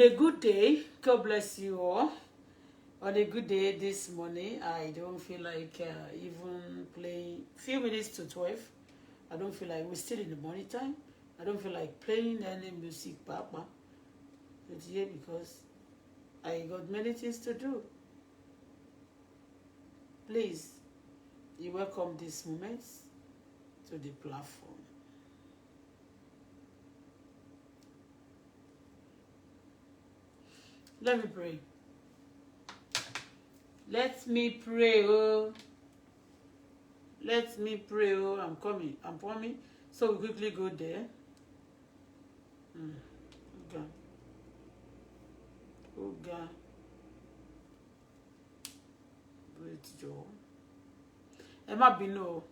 A good day. God bless you all. On a good day this morning, I don't feel like even playing. Few minutes to 12. I don't feel like we're still in the morning time. I don't feel like playing any music, Papa. Because I got many things to do. Please, you welcome this moment to the platform. Let me pray. Let me pray, oh. Let me pray, oh. I'm coming. I'm coming. So we quickly go there. Okay. Oga. Great Joe. Ẹ má bínú o.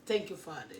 Thank you, Father.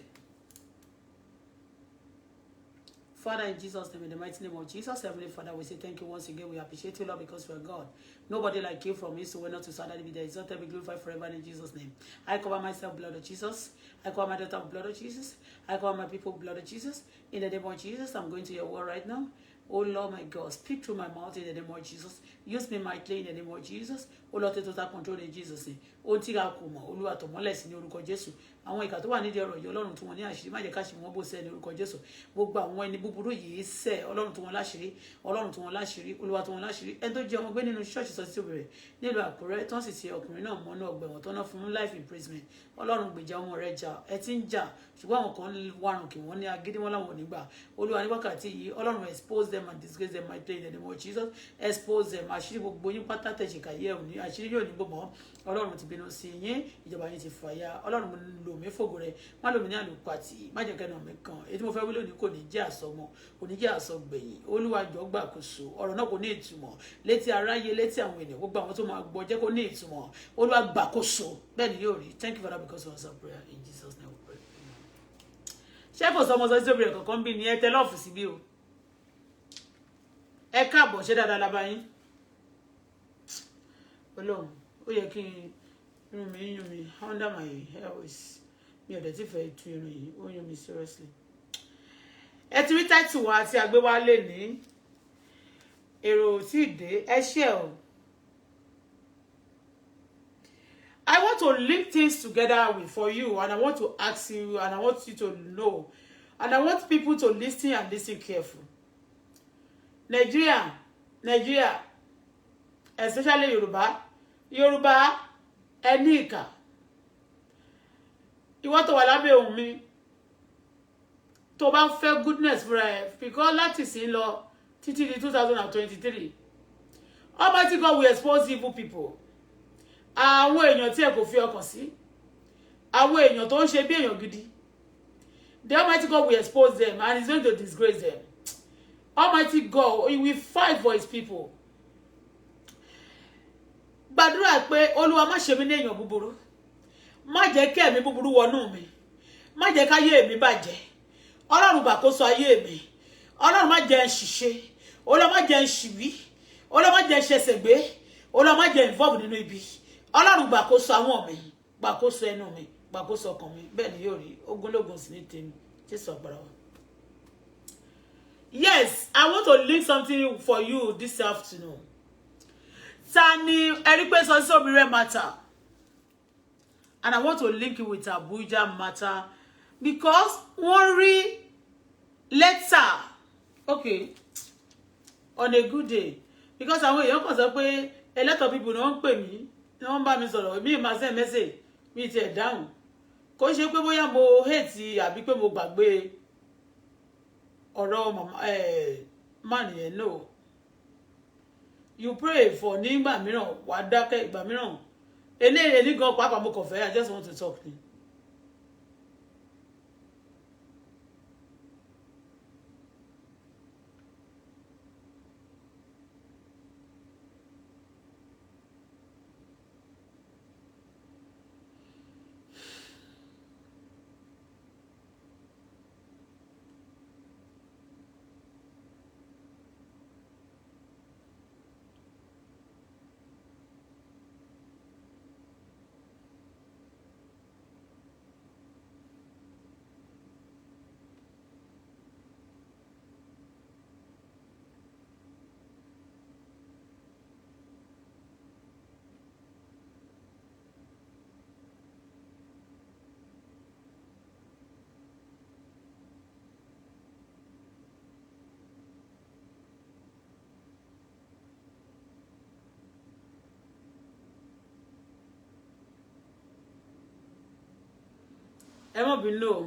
Father, in Jesus' name, in the mighty name of Jesus, Heavenly Father, we say thank you once again. We appreciate you, Lord, because we are God. Nobody like you from east to west, not to south, that be there. Exalted, be glorified forever in Jesus' name. I cover myself, blood of Jesus. I cover my daughter, blood of Jesus. I cover my people, blood of Jesus. In the name of Jesus, I'm going to your word right now. Oh Lord, my God, speak through my mouth in the name of Jesus. Use me mightily in the name of Jesus. Oh Lord, take total control in Jesus' name. Ohun tí a kò mọ̀, Olúwa tọ̀ mọ́lẹ̀ sí ní orúkọ Jésù. Àwọn ìkà tó wà nídìí ọ̀rọ̀ yìí, Ọlọ́run tú wọn ní àṣírí, má jẹ́ ká ṣì wọ́n bò sẹ́ ní orúkọ Jésù. Gbogbo àwọn ẹni búburú yìí sẹ́, Ọlọ́run tú wọn láṣírí, Ọlọ́run tú wọn láṣírí, Olúwa tú wọn láṣírí. Ẹni tó jẹ́ ọmọ gbé nínú ṣọ́ọ̀ṣì Sotitobire nílùú Àkúrẹ́ tán sì ti ọkùnrin náà mọ́nú ọgbà ẹ̀wọ̀n tán náà fún life imprisonment. Ọlọ́run gbèjà ọmọ rẹ̀ jà, ẹ ti ń jà, ṣùgbọ́n àwọn kan wárùn kì wọ́n ní agídí wọn láwọn ò ní gbà. Olúwa ní wákàtí yìí, Ọlọ́run expose them and disgrace them mightily in the name of Jesus. Expose them, àṣírí gbogbo yín pátá tẹ̀síkà yẹ òní, àṣírí yóò ní gbogbo. Ọlọ́run ti bínú sí yín, ìjọba yín ti fàya. Ọlọ́run mo lò mí fògo rẹ̀, má lò mí ní àlùpàtì, má jẹ́ kẹ́nu mi kan. Èyí tí mo fẹ́ wí lónìí kò ní jẹ́ àsọmọ, kò ní jẹ́ àsọgbẹ̀yìn. Olúwa jọ̀ọ́ gbàkóso, ọ̀rọ̀ náà kò ní ìtumọ̀. Létí aráyé, létí àwọn ènìyàn, gbogbo àwọn tó máa gbọ́ jẹ́ kó ní ìtumọ̀. Olúwa gbàkóso. Bẹ́ẹ̀ ni yóò rí. Thank you, Father, because of answer prayer. In Jesus' name we pray. Ṣé kò sọmọ Sotitobire kankan bí ni ẹ tẹ lọ́ọ̀fù síbí o? Ẹ káàbọ̀, ṣé dáadáa la bá yín? Ọlọ́run, ó yẹ kí irun mi yún mi under my hairways. Mi ò dẹ̀ tí fẹ́ tu irun yìí, ó yún mi seriously. Ẹ ti rí táìtù wa tí a gbé wá lé ní èrò tí ì dé, ẹ ṣé o. I want to link things together for you, and I want to ask you, and I want you to know, and I want people to listen and listen careful. Nigeria, especially Yoruba, ẹni ìkà. Ìwọ tó wà lábẹ́ ohùn mi, tó bá fẹ́ goodness fúnra ẹ, because láti sin lọ títí di 2023. Almighty God will expose evil people. Àwọn èèyàn tí ẹ kò fi ọkàn sí, àwọn èèyàn tó ń ṣe bí èèyàn gidi, the Almighty God will expose them and he's going to disgrace them. Almighty God, he will fight for his people. Gbàdúrà pé Olúwa má ṣe mí ní èèyàn búburú, má jẹ́ kí ẹ̀mí búburú wọnú mi, má jẹ́ ká ayé mi bàjẹ́. Ọlọ́run gbàkóso ayé mi, Ọlọ́run má jẹ́ n ṣìṣe, Ọlọ́run má jẹ́ n ṣìwí, Ọlọ́run má jẹ́ n ṣẹ̀ṣẹ̀ gbé, Ọlọ́run má jẹ́ involve nínú ibi. Ọlọ́run gbàkóso àwọn mi, gbàkóso ẹnu mi, gbàkóso ọkàn mi. Bẹ́ẹ̀ ni yóò rí, ogúnlógún sí ní tèmi. Jésù agbára wa. Yes, I want to link something for you this afternoon. Tani Eripe Sotitobire matter. And I want to link it with Abuja matter because one letter. Okay. On a good day. Because àwọn èèyàn kàn sọ pé a lot of people don't pè mí, wọ́n bá mi sọ̀rọ̀, mi máa send message, mi ti ẹ̀ dáhùn. Kò ṣe pé bóyá mo hate àbí pé mo gbàgbé ọ̀rọ̀ mama man yẹn, no. You pray for nígbà mìíràn, wà dákẹ́ ìgbà mìíràn. Eléyìí ní gan pàápàá mo kàn fẹ́, I just want to talk. ẹ mọ̀ bínú o.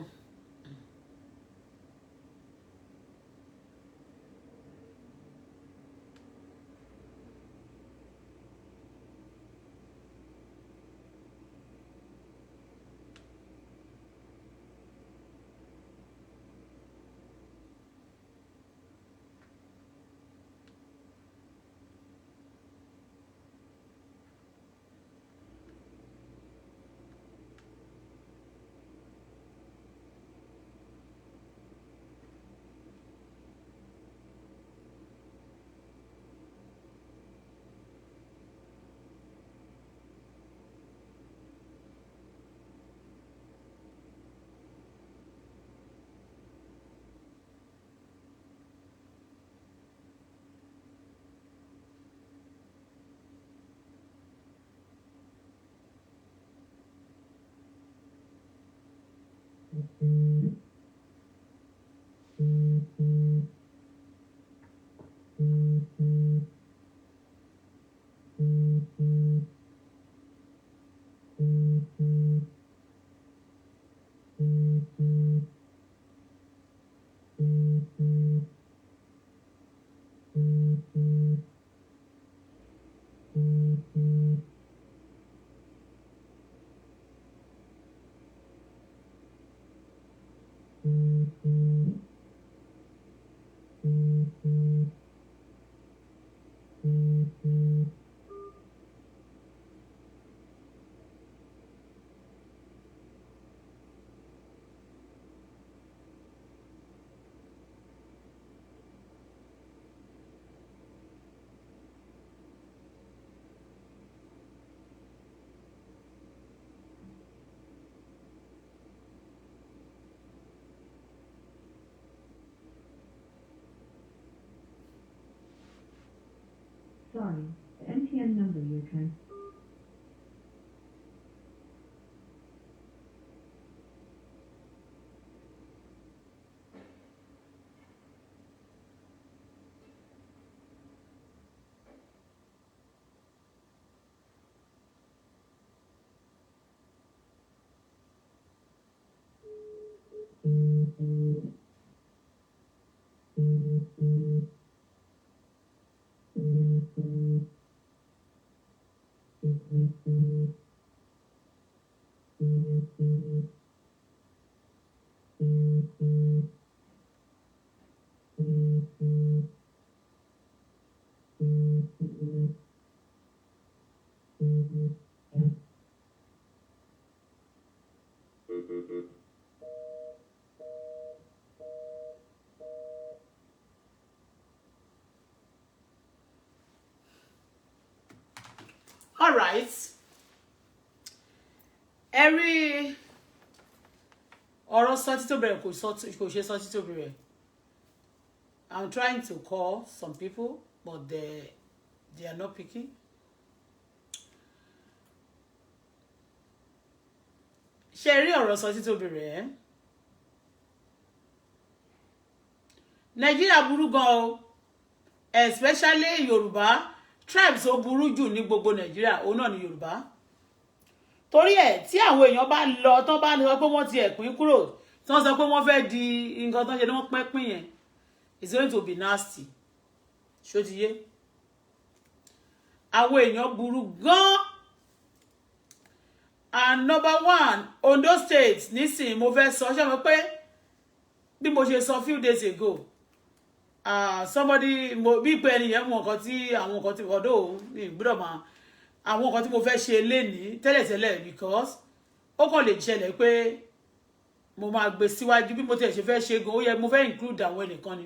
Sorry, the MTN number you're trying. All right. Every ọ̀rọ̀ Sotitobire kò ṣe Sotitobire. I'm trying to call some people, but they are not picking. Ṣé rí ọ̀rọ̀ Sotitobire? Nigeria burú gan o, especially Yorùbá. Tribes ó burú jù ní gbogbo Nigeria, òun náà ni Yorùbá. Torí ẹ̀ tí àwọn èèyàn bá lọ tán bá sọ pé wọ́n ti ẹ̀pín kúrò, tí wọ́n sọ pé wọ́n fẹ́ di nǹkan tán ṣe ni wọ́n pẹ́ pín yẹn. It's going to be nasty. Ṣó ti yé? Àwọn èèyàn burú gan. And number one, Ondo State nísìnyí mo fẹ́ sọ ṣé mo pé bí mo ṣe sọ few days ago. Somebody bí pé ẹnìyẹn mọ nǹkan tí àwọn nǹkan tí ọ̀dọ̀ mi gbọ́dọ̀ máa àwọn nǹkan tí mo fẹ́ ṣe lénìí tẹ́lẹ̀tẹ́lẹ̀ because ó kàn lè ṣẹlẹ̀ pé mo máa gbé síwájú bí mo tẹ̀ ṣe fẹ́ ṣe gan ó yẹ mo fẹ́ include àwọn ẹnìkan ni.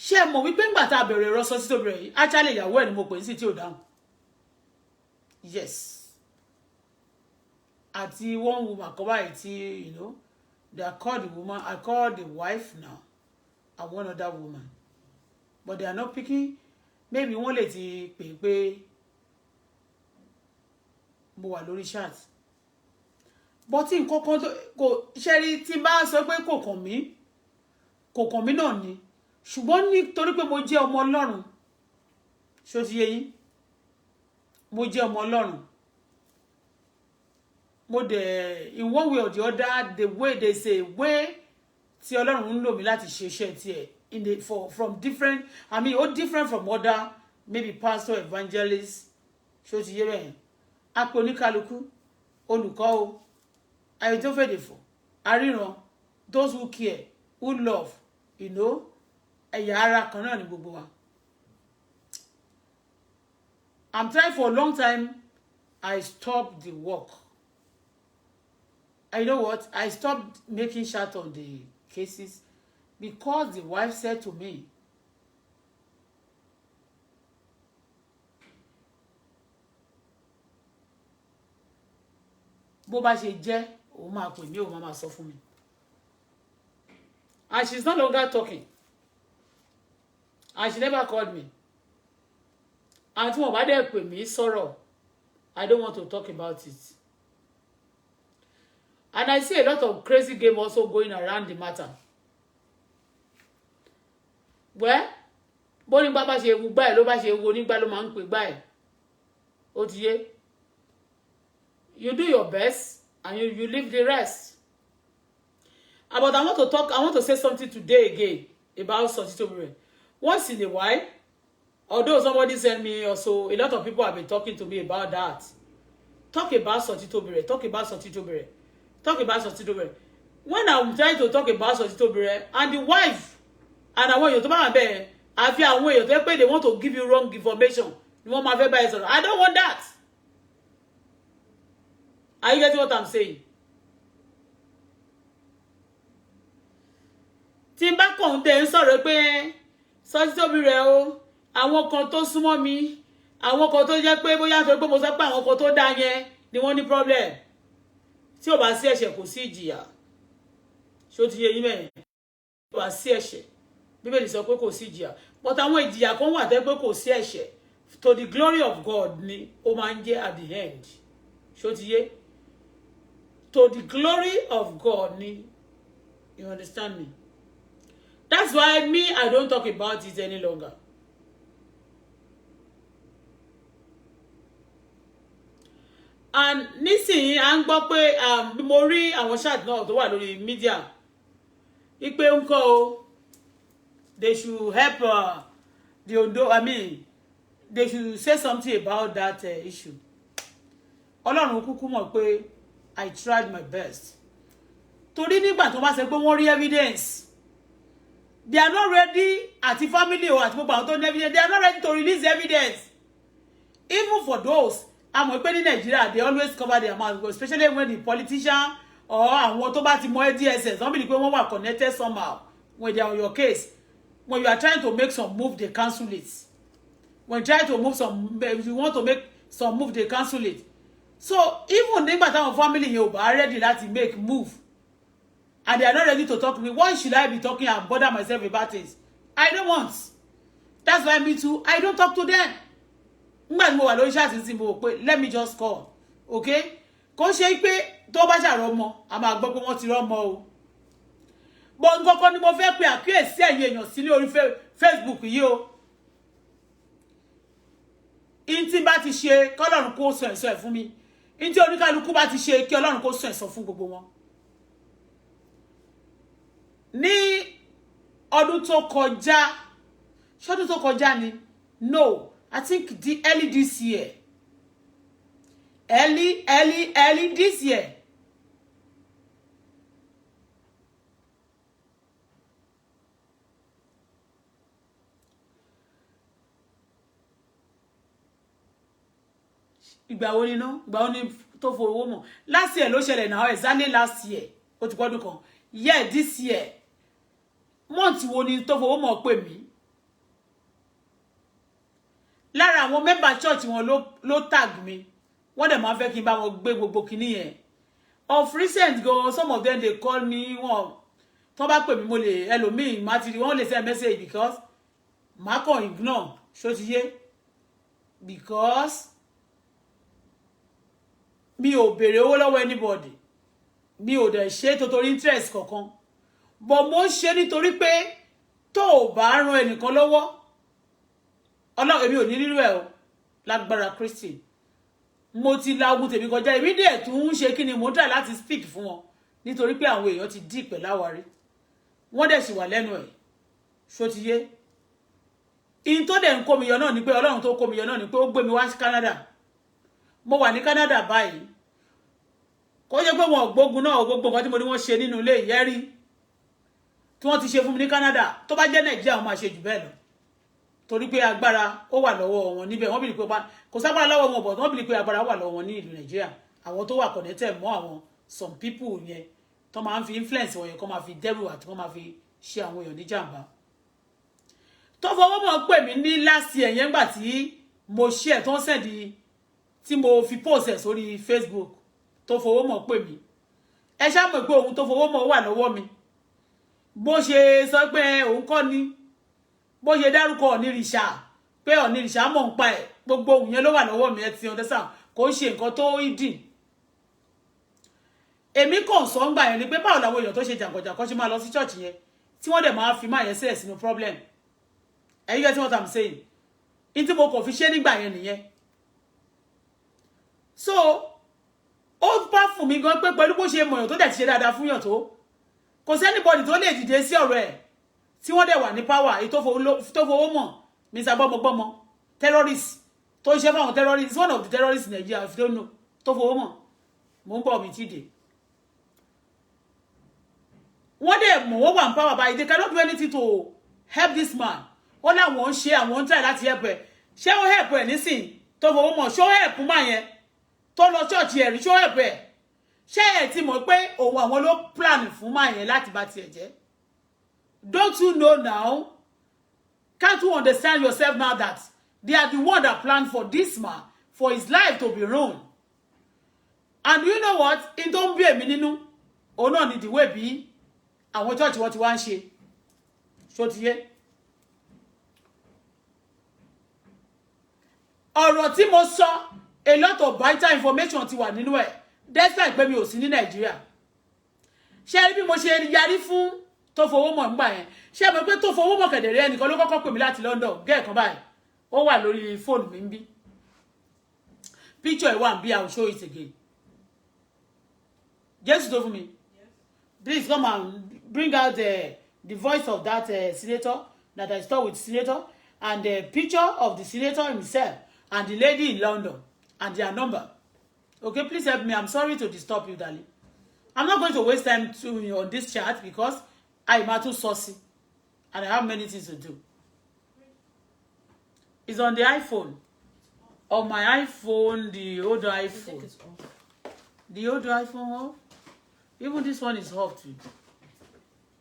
Ṣé mo wípé ńgbà tá a bẹ̀rẹ̀ ọ̀rọ̀ Sotitobire yìí actually ìyàwó ẹ̀ ni mo pè ní sí tí ò dáhùn. Yes. Àti one woman kan báyìí tí you know they are called the woman I call the wife now and one other woman but they are not picking. Maybe wọ́n lè ti pè mo wà lórí chat but nǹkan kan kò ṣẹ́rí tí bá sọ pé kò kàn mí náà ni ṣùgbọ́n nítorí pé mo jẹ́ ọmọ Ọlọ́run ṣó ti yé yín mo jẹ́ ọmọ Ọlọ́run in one way or the other, the way they say, way tí Ọlọ́run ń lò mí láti ṣe iṣẹ́ tiẹ̀ in the from different, I mean, all different from other maybe pastor, evangelist, ṣó ti yé bẹ́ẹ̀. Apo oníkálukú, olùkọ́ o, ayé tó fèdè fò, aríran, those who care, who love, you know, ẹ̀yà ara kan náà ni gbogbo wa. I'm trying for a long time. I stopped the work. And you know what? I stopped making shout on the cases because the wife said to me, bó bá ṣe jẹ́, ó máa pè mí, ó máa sọ fún mi. And she's no longer talking. And she never called me. And tí wọ́n bá dẹ̀ pè mí sọ̀rọ̀, I don't want to talk about it. And I see a lot of crazy game also going around the matter. Well, bó nígbà bá ṣe ewu báyìí ló bá ṣe ewu onígbà ló máa ń pè báyìí. Ó ti yé. You do your best and you leave the rest. But I want to say something today again about Sotitobire. Once in a while, although somebody sent me also, a lot of people have been talking to me about that. Talk about Sotitobire. Talk about Sotitobire. Talk about Sotitobire. When I'm trying to talk about Sotitobire and the wife, and I want you to be, I feel I want you to they want to give you wrong information. You want my favorite. I don't want that. Are you getting what I'm saying? Tí n bá kàn dé ń sọ̀rọ̀ pé Sotitobire o, àwọn kan tó súnmọ́ mi, àwọn kan tó jẹ́ pé bóyá sọ pé mo sọ pé àwọn kan tó dá yẹn ni wọ́n ní problem. Tí ó bá sí ẹ̀ṣẹ̀ kò sí ìjìyà. Ṣó ti yé yín mẹ́rin. Tí ó bá sí ẹ̀ṣẹ̀, Bíbélì sọ pé kò sí ìjìyà. But àwọn ìjìyà kan wà tẹ́ pé kò sí ẹ̀ṣẹ̀. To the glory of God ni ó máa ń jẹ́ at the end. Ṣó ti yé? To the glory of God ni. You understand me? That's why me, I don't talk about it any longer. And nísìnyí à ń gbọ́ pé mo rí àwọn chat náà tó wà lórí media. Ipe ńkọ́ o, they should help the Ondo, I mean, they should say something about that issue. Ọlọ́run kúkú mọ̀ pé I tried my best. Torí nígbà tó bá ṣe pé wọ́n rí evidence, they are not ready at the family or at gbogbo àwọn tó ní evidence. They are not ready to release evidence. Even for those, àmọ́ pé ní Nigeria, they always cover their mouth, especially when the politician or àwọn tó bá ti mọ DSS, don't believe pé wọ́n wà connected somehow when they are on your case. When you are trying to make some move, they cancel it. When trying to move some, if you want to make some move, they cancel it. So even nígbà táwọn family yẹn ò bá ready láti make move, and they are not ready to talk to me, why should I be talking and bother myself about things? I don't want. That's why me too, I don't talk to them. Let me just call. Okay? Kò ṣe pé tó bá ṣàrọ́mọ, a máa gbọ́ pé wọ́n ti rọ́mọ o. But nǹkan ni mo fẹ́ pé àkíyèsí ẹ̀yin èèyàn sí ní orí Facebook yìí o. In tí bá ti ṣe, kí Ọlọ́run kó sọ ẹ̀sọ́ ẹ̀ fún mi. In tí oníkálukú bá ti ṣe, kí Ọlọ́run kó sọ ẹ̀sọ́ fún gbogbo wọn. Ní ọdún tó kọjá, ṣọdún tó kọjá ni? No, I think early this year. Early this year. Ìgbà wo ni no? Ìgbà wo ni tó fowó mọ̀? Last year ló ṣẹlẹ̀ now, exactly last year. Ó ti pọ́dún kan. Yeah, this year. Month wo ni tó fowó mọ̀ pè mí? Lára àwọn member church wọn ló tag mi. Wọ́n dẹ̀ máa fẹ́ kí n bá wọn gbé gbogbo kíní yẹn. Of recent go, some of them they call me wọ́n tó bá pè mí mo lè ẹlòmíì má ti rí wọ́n lè send message because má kàn ignore ṣó ti yé because mi ò béèrè owó lọ́wọ́ anybody. Mi ò dẹ̀ ṣe torí interest kankan. But mo ṣe nítorí pé tó bá ràn ẹnìkan lọ́wọ́ Ọlọ́run èmi ò ní rírú ẹ̀ o lágbára Kristi. mo ti la ogun tèmi kọjá èmi dẹ̀ tún ń ṣe kí ni mo try láti speak fún wọn nítorí pé àwọn èèyàn ti dì pẹ̀ láwárí wọ́n dẹ̀ sì wà lẹ́nu ẹ̀ ṣó ti yé in tó dẹ̀ ń kó mi yọ náà ni pé Ọlọ́run tó kó mi yọ náà ni pé ó gbé mi wá sí Canada mo wà ní Canada báyìí kò jẹ́ pé wọn gbógun náà gbogbo nǹkan tí mo ní wọ́n ṣe nínú ilé ìyẹ́rí tí wọ́n ti ṣe fún mi ní Canada tó bá jẹ́ Nàìjíríà wọ́n máa ṣe jù bẹ́ẹ̀ lọ torí pé agbára ó wà lọ́wọ́ wọn níbẹ̀ wọ́n bìlì pé kò ságbára lọ́wọ́ wọn bọ̀ wọ́n bìlì pé agbára wà lọ́wọ́ wọn ní ìlú Nàìjíríà àwọn tó wà connected mọ́ àwọn some people yẹn tó máa ń fi influence wọn yẹn kó máa fi dẹ́rù àti kó máa fi ṣe àwọn èèyàn ní jàǹbá tó fọwọ́ mọ̀ pè mí ní last year yẹn gbà tí mo share tó ń sẹ̀dí tí mo fi post ẹ̀ sórí Facebook tó fọwọ́ mọ̀ pè mí ẹ ṣá mọ̀ pé ohun tó fọwọ́ mọ̀ wà lọ́wọ́ mi bó ṣe sọ pé òun kọ́ ni bó ṣe dárúkọ onírìṣà pé onírìṣà mọ̀ ń pa ẹ̀ gbogbo ohun yẹn ló wà lọ́wọ́ mi ẹ ti understand kò ń ṣe nǹkan tó ìdì èmi kàn sọ ń gbà yẹn ni pé báwo làwọn èèyàn tó ṣe jàǹkànjàǹkàn ṣe máa lọ sí church yẹn tí wọ́n dẹ̀ máa fi máa yẹn sílẹ̀ sínú problem you get what I'm saying in tí mo kàn fi ṣe nígbà yẹn nìyẹn so ó bá fún mi gan pé pẹ̀lú bó ṣe mọ̀yàn tó dẹ̀ ti ṣe dáadáa fún yàn tó kò sẹ́nibọ̀dì tó lè dìde sí ọ̀rọ̀ ẹ̀ tí wọ́n dẹ̀ wà ní power èyí tó fowó mọ̀ mr gbọ́mọgbọ́mọ terrorist tó ń ṣe fáwọn terrorist one of the terrorists in Nigeria if you don't know tó fowó mọ̀ mò ń bọ̀ mi ti dé wọ́n dẹ̀ mọ̀ wọ́n wà ní power but they cannot do anything to help this man ó láwọn ń ṣe àwọn ń try láti help ẹ̀ ṣé ó help ẹ̀ nísìn tó fowó mọ̀ ṣó help máa yẹn tó lọ church ẹ̀ rí ṣó help ẹ̀ ṣé ẹ̀ ti mọ̀ pé òun àwọn ló plan fún máa yẹn láti bá tiẹ̀ jẹ́ don't you know now can't you understand yourself now that they are the one that planned for this man for his life to be ruined and you know what in tó ń bí èmi nínú òun náà ni the way bí àwọn church wọn ti wá ń ṣe ṣó ti yé ọ̀rọ̀ tí mo sọ a lot of vital information ti wà nínú ẹ̀ despite pé mi ò sí ní Nàìjíríà ṣé bí mo ṣe yarí fún tó fowó mọ̀ nígbà yẹn ṣé mo pé tó fowó mọ̀ kẹ̀dẹ̀rẹ́ ẹnìkan ló kọ́kọ́ pè mí láti London gẹ́ẹ̀kan báyìí ó wà lórí fóònù mi ń bí picture ẹ̀ wà ń bí I will show it again Jésù tó fún mi please come and bring out the voice of that senator that I saw with senator and the picture of the senator himself and the lady in London and their number. Okay, please help me. I'm sorry to disturb you, darling. I'm not going to waste time on this chat because I'm too saucy and I have many things to do. It's on the iPhone. On my iPhone, the older iPhone. The older iPhone off? Even this one is off too.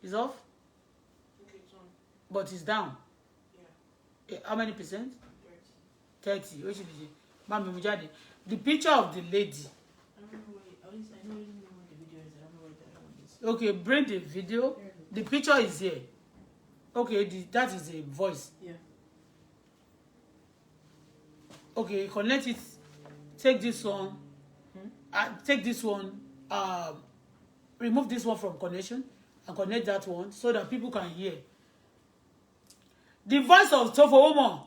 It's off? Okay, it's on. But it's down. Yeah. How many percent? 30. 30. What should be? Mami Mujade. The picture of the lady. I don't know where, at least I know what the video is. I don't know where the other one is. Okay, bring the video. The picture is here. Okay, that is a voice. Yeah. Okay, connect it. Take this one. Take this one. Remove this one from connection and connect that one so that people can hear. The voice of Tofo Omo.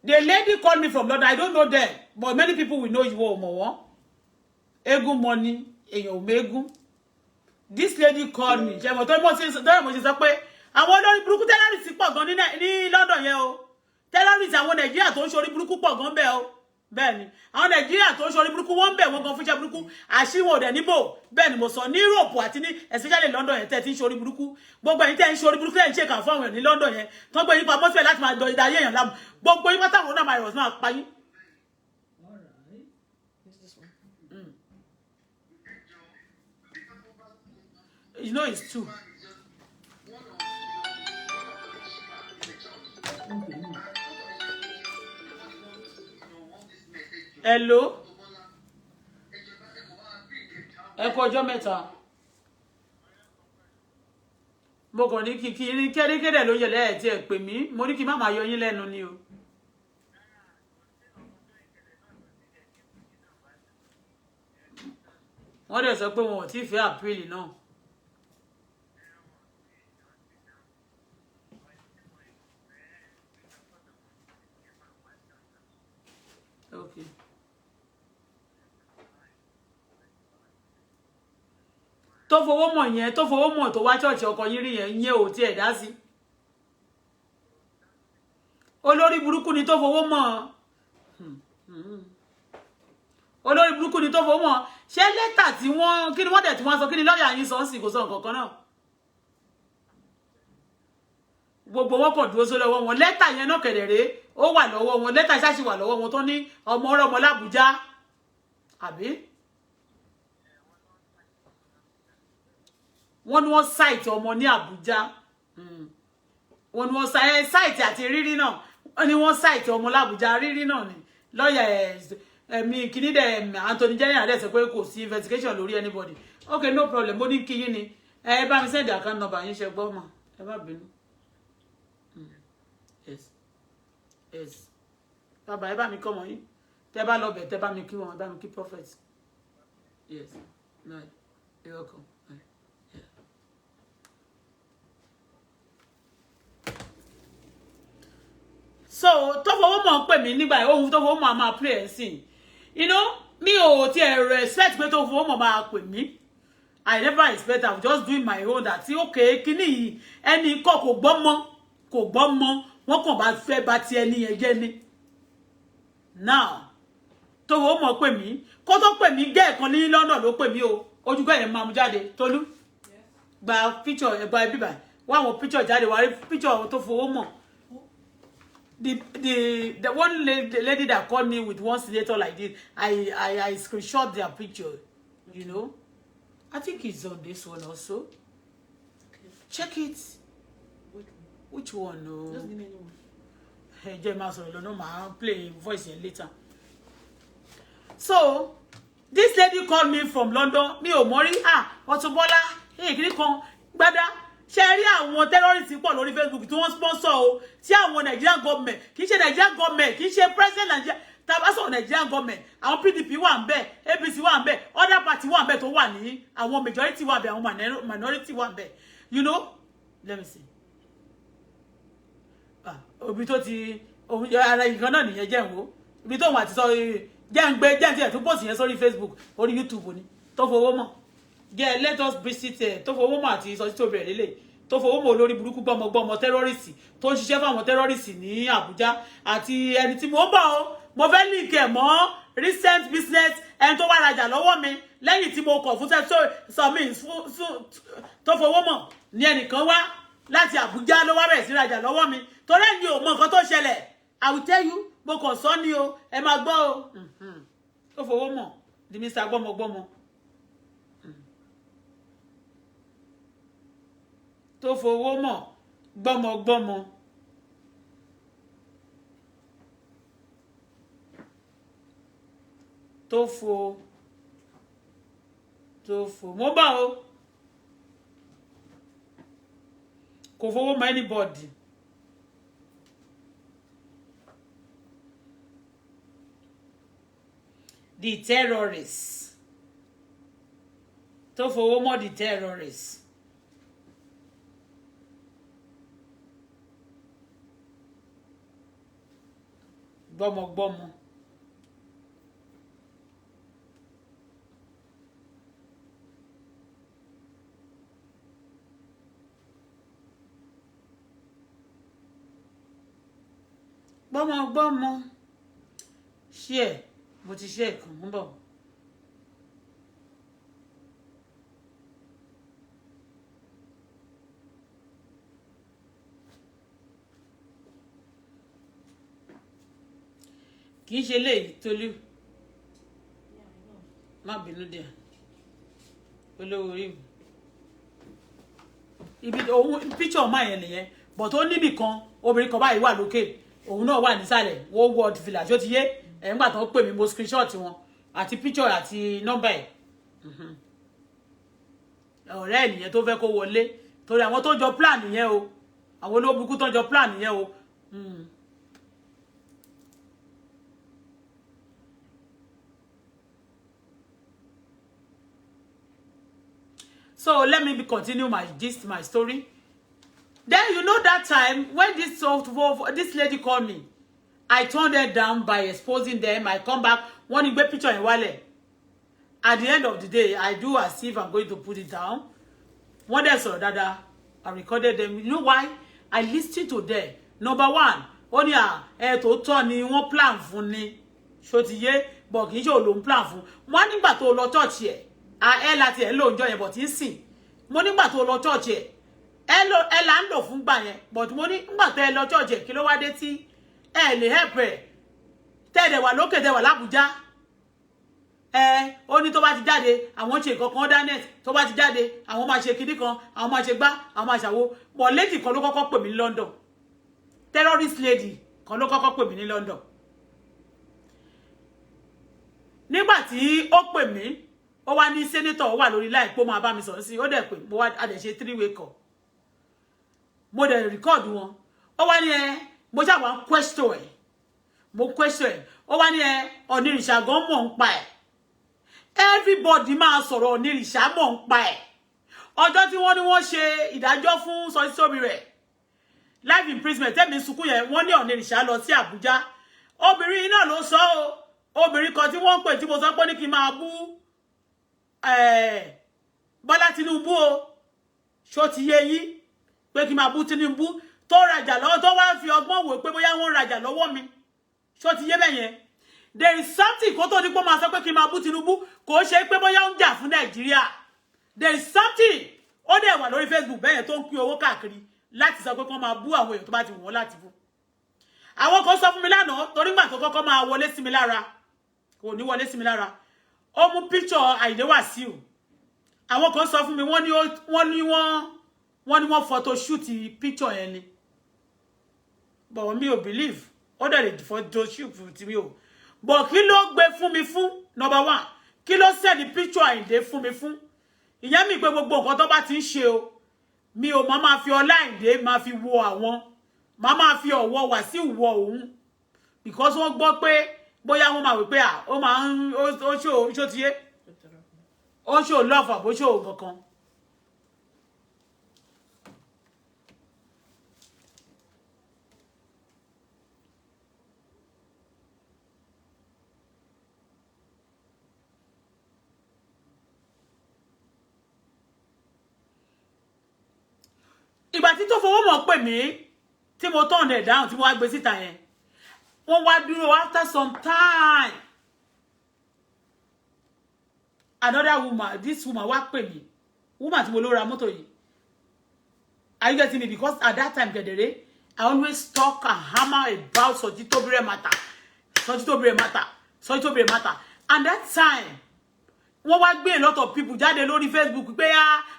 The lady called me from London. I don't know them, but many people will know you Omo. Egun money, eyan megun. This lady called me. Ṣé mo tó mo ṣe sọ pé àwọn olórí burúkú terrorist pọ̀ gan ní London yẹn o. Terrorist àwọn Nigeria tó ń ṣorí burúkú pọ̀ gan bẹ́ẹ̀ o. Bẹ́ẹ̀ ni àwọn Nigeria tó ń ṣorí burúkú wọ́n bẹ̀ wọ́n gan fún iṣẹ́ burúkú àṣìwọ̀n òdẹ̀ níbò bẹ́ẹ̀ ni mo sọ ní Europe àti ní especially London yẹn tẹ́ ti ń ṣorí burúkú gbogbo ẹ̀yin tẹ́ ń ṣorí burúkú tẹ́ ń ṣe kàn fún àwọn ní London yẹn tó ń gbé yín pamọ́ síbẹ̀ láti máa dọ̀ ìdáyé èèyàn láàmú gbogbo yín pátá àwọn náà máa yọ̀ máa pa yín. You know it's true. Hello. Ẹ kú ọjọ́ mẹ́ta. Mo kàn ní kí ní kérékéré ló yẹ lẹ́ẹ̀ tí ẹ pè mí. Mo ní kí má máa yọ yín lẹ́nu ni o. Wọ́n dẹ̀ sọ pé wọn ò tí fẹ́ àpíìlì náà. Okay. tó fowó mọ̀ yẹn tó fowó mọ̀ tó wá church ọkọ yín rí yẹn ò tiẹ̀ dá sí olórí burúkú ni tó fowó mọ̀ olórí burúkú ni tó fowó mọ̀ ṣé lẹ́tà tí wọ́n kí ni wọ́n dẹ̀ tí wọ́n sọ kí ni lọ́ọ̀yà yín sọ ń sì kò sọ nǹkan kan náà gbogbo wọn kàn dúró sórí ọwọ́ wọn lẹ́tà yẹn náà kẹ̀dẹ̀rẹ́ ó wà lọ́wọ́ wọn lẹ́tà ṣáṣì wà lọ́wọ́ wọn tó ní ọmọ ọmọ l'Àbújá àbí wọ́n ní wọ́n sáìtì ọmọ ní Àbújá wọ́n ní wọ́n sáìtì àti rírí náà wọ́n ní wọ́n sáìtì ọmọ l'Àbújá rírí náà ni lọ́ọ̀yà ẹ̀mí kìíní dẹ̀ Anthony Jerry dẹ̀ sọ pé kò sí investigation lórí anybody okay no problem mo ní kí yín ni ẹ bá mi send account number yín ṣe gbọ́ mọ́ ẹ má bínú. Yes. Baba, ẹ bá mi kọ́ wọn yín. Tẹ́ bá lọ bẹ̀, tẹ́ bá mi kí wọn, ẹ bá mi kí prophet. Yes. No. You're welcome. Yeah. So, tó fowó mọ̀ pè mí nígbà ohun tó fowó mọ̀ máa play ẹ̀ sìn. You know, mi ò tiẹ̀ respect pé tó fowó mọ̀ máa pè mí. I never expect I'm just doing my own that okay, kíní yìí ẹni kò gbọ́ mọ́. Wọ́n kàn bá fẹ́ bá ti ẹni yẹn jẹ́ ni now tó wo mọ̀ pé mi kó tó pè mí gẹ́ ẹ̀kan ní London ló pè mí o ojú gẹ́ yẹn máa mú jáde Tolú gba picture ẹ̀gbà ẹbí báyìí wá àwọn picture jáde wá rí picture tó fowó mọ̀ the one lady that called me with one senator like this I screenshot their picture you know I think it's on this one also okay. Check it. Which one? No. Just give me anyone. Hey, James, I'll play voice here later. So, this lady called me from London. Mi ò mọ̀ rí. Auto-Bola. Kini kan gbada. Ṣé rí àwọn terrorists pọ̀ lórí Facebook tí wọ́n sponsor o. Tí àwọn Nigerian government, kì í ṣe Nigerian government, kì í ṣe president Nigeria. Tá bá sọ Nigerian government, àwọn PDP wà ńbẹ̀, APC wà ńbẹ̀, other party wà ńbẹ̀ tó wà ní, àwọn majority wà ńbẹ̀, àwọn minority wà ńbẹ̀. You know? Let me see. Obi tó ti ara ìkan náà nìyẹn jẹ́ ń wo ibi tó wọ́n àti sọ jẹ́ ń gbé jẹ́ ti ẹ̀ tó post yẹn sórí Facebook orí YouTube ni tó fowó mọ̀ jẹ́ let us visit ẹ̀ tó fowó mọ̀ àti Sotitobire lélẹ̀ tó fowó mọ̀ olórí burúkú gbọ́mọgbọ́mọ terrorist tó ń ṣiṣẹ́ fáwọn terrorist ní Àbújá àti ẹni tí mo bá o mo fẹ́ link ẹ̀ mọ́ recent business ẹni tó wá rajà lọ́wọ́ mi lẹ́yìn tí mo kọ̀ fún sọ́mi tó fowó mọ̀ ní ẹnìkan wá láti Àbújá ló wá bẹ̀rẹ̀ sí rajà lọ́wọ́ mi torí ẹ̀yin ò mọ nǹkan tó ṣẹlẹ̀ I will tell you mo kàn sọ ni o ẹ máa gbọ́ o tó fowó mọ̀ di Mr. gbọ́mọgbọ́mọ tó fowó mọ̀ gbọ́mọgbọ́mọ tó fò mo bá o kò fowó mọ̀ anybody. The terrorists tó fowó mọ́ the terrorists gbọ́mọgbọ́mọ gbọ́mọgbọ́mọ share mo ti share kan ń bọ̀. kì í ṣe léyìí Tolú má bínú díẹ̀ olówó orí mi ibi ohun picture máa yẹn nìyẹn but ó níbì kan obìnrin kan báyìí wà lókè òun náà wà nísàlẹ̀ wọ́n word village ó ti yé ẹ̀ ń gbà tó pè mí mo screenshot wọn àti picture àti number ẹ̀ ọ̀rẹ́ ẹ̀ nìyẹn tó fẹ́ kó wọlé torí àwọn tó jọ plan nìyẹn o àwọn olóbùkún tó jọ plan nìyẹn o. So let me continue my story. Then you know that time when this lady called me, I turned her down by exposing them. I come back, one gbé picture in wale. at the end of the day, I do as if I'm going to put it down. One day, so that I recorded them. You know why? I listened to them. Number one, only to turn ni wọ́n plan fún ni. Ṣó ti yé, but kì í ṣe ó plan fún. Wọ́n nígbà tó lọ church ẹ. Láti ẹ ló njo yẹn but nsin. Mo nígbà tó lọ church ẹ. Ẹ là ń lò fún gbà yẹn, but mo ní nígbà tó ẹ lọ church ẹ kí ló wá dé tí ẹ lè help ẹ. Tẹ́ dé wà lókè tẹ́ wà l'Abuja. Ó ní tó bá ti jáde àwọn ṣe nǹkan kan danet tó bá ti jáde àwọn máa ṣe kidi kan àwọn máa ṣe gbá àwọn máa ṣàwo but lady kan ló kọ́kọ́ pè mí ní London terrorist lady kan ló kọ́kọ́ pè mí ní London nígbà tí ó pè mí ó wá ní senator ó wà lórí line pé ó máa bá mi sọ̀rọ̀ sí ó dẹ̀ pé mo wá a dẹ̀ ṣe 3-way call mo dẹ̀ record wọn ó wá ní mo ṣá wá question mo question ó wá ní onírìṣà gan mọ̀ ń pa ẹ̀ everybody máa sọ̀rọ̀ onírìṣà mọ̀ ń pa ẹ̀ ọjọ́ tí wọ́n ní wọ́n ṣe ìdájọ́ fún Sotitobire life imprisonment tẹ́mi sunkún yẹn wọ́n ní onírìṣà lọ sí Àbújá obìnrin náà ló sọ o obìnrin kan tí wọ́n ń pè tí mo sọ pé ní kí n máa bú Bọ́lá Tinubu o ṣó ti yé yín pé kí n máa bú Tinubu tó rajà lọ́wọ́ tó wá fi ọgbọ́n wò pé bóyá wọ́n rajà lọ́wọ́ mi ṣó ti yé bẹ́yẹn there is something kó tó ní pé máa sọ pé kí n máa bú Tinubu kò ṣe pé bóyá ó ń jà fún Nàìjíríà there is something ó dẹ̀ wà lórí Facebook bẹ́yẹn tó ń pín owó káàkiri láti sọ pé kí wọ́n máa bú àwọn èèyàn tó bá ti wù wọ́n láti bú àwọn kan sọ fún mi lánàá torí gbà tó kọ́kọ́ máa wọlé sí mi lára kò ní wọlé sí mi lára ó mú picture Àyìndé Wàsíù àwọn kan sọ fún mi wọ́n ní wọ́n photoshoot picture yẹn ni but mi ò believe ó dẹ̀ lè photoshoot ti mi o but kí ló gbé fún mi fún number one kí ló send picture Àyìndé fún mi fún ìyẹn mi pé gbogbo nǹkan tó bá ti ń ṣe o mi ò máa fi ọlá Àyìndé máa fi wo àwọn máa fi ọwọ́ Wàsíù wo òun because wọ́n gbọ́ pé bóyá wọ́n máa wí pé ó máa ń ó ṣó ti yé ó ṣó love àbó ṣó kankan. ìgbà tí tó fowó mọ̀ pè mí tí mo turn it down tí mo wá gbé síta yẹn wọ́n wá dúró after some time another woman this woman wá pè mí woman tí mo lọ ra mọ́tò yìí are you getting me because at that time gedere I always talk and hammer about Sotitobire matter and that time wọ́n wá gbé a lot of people jáde lórí Facebook pé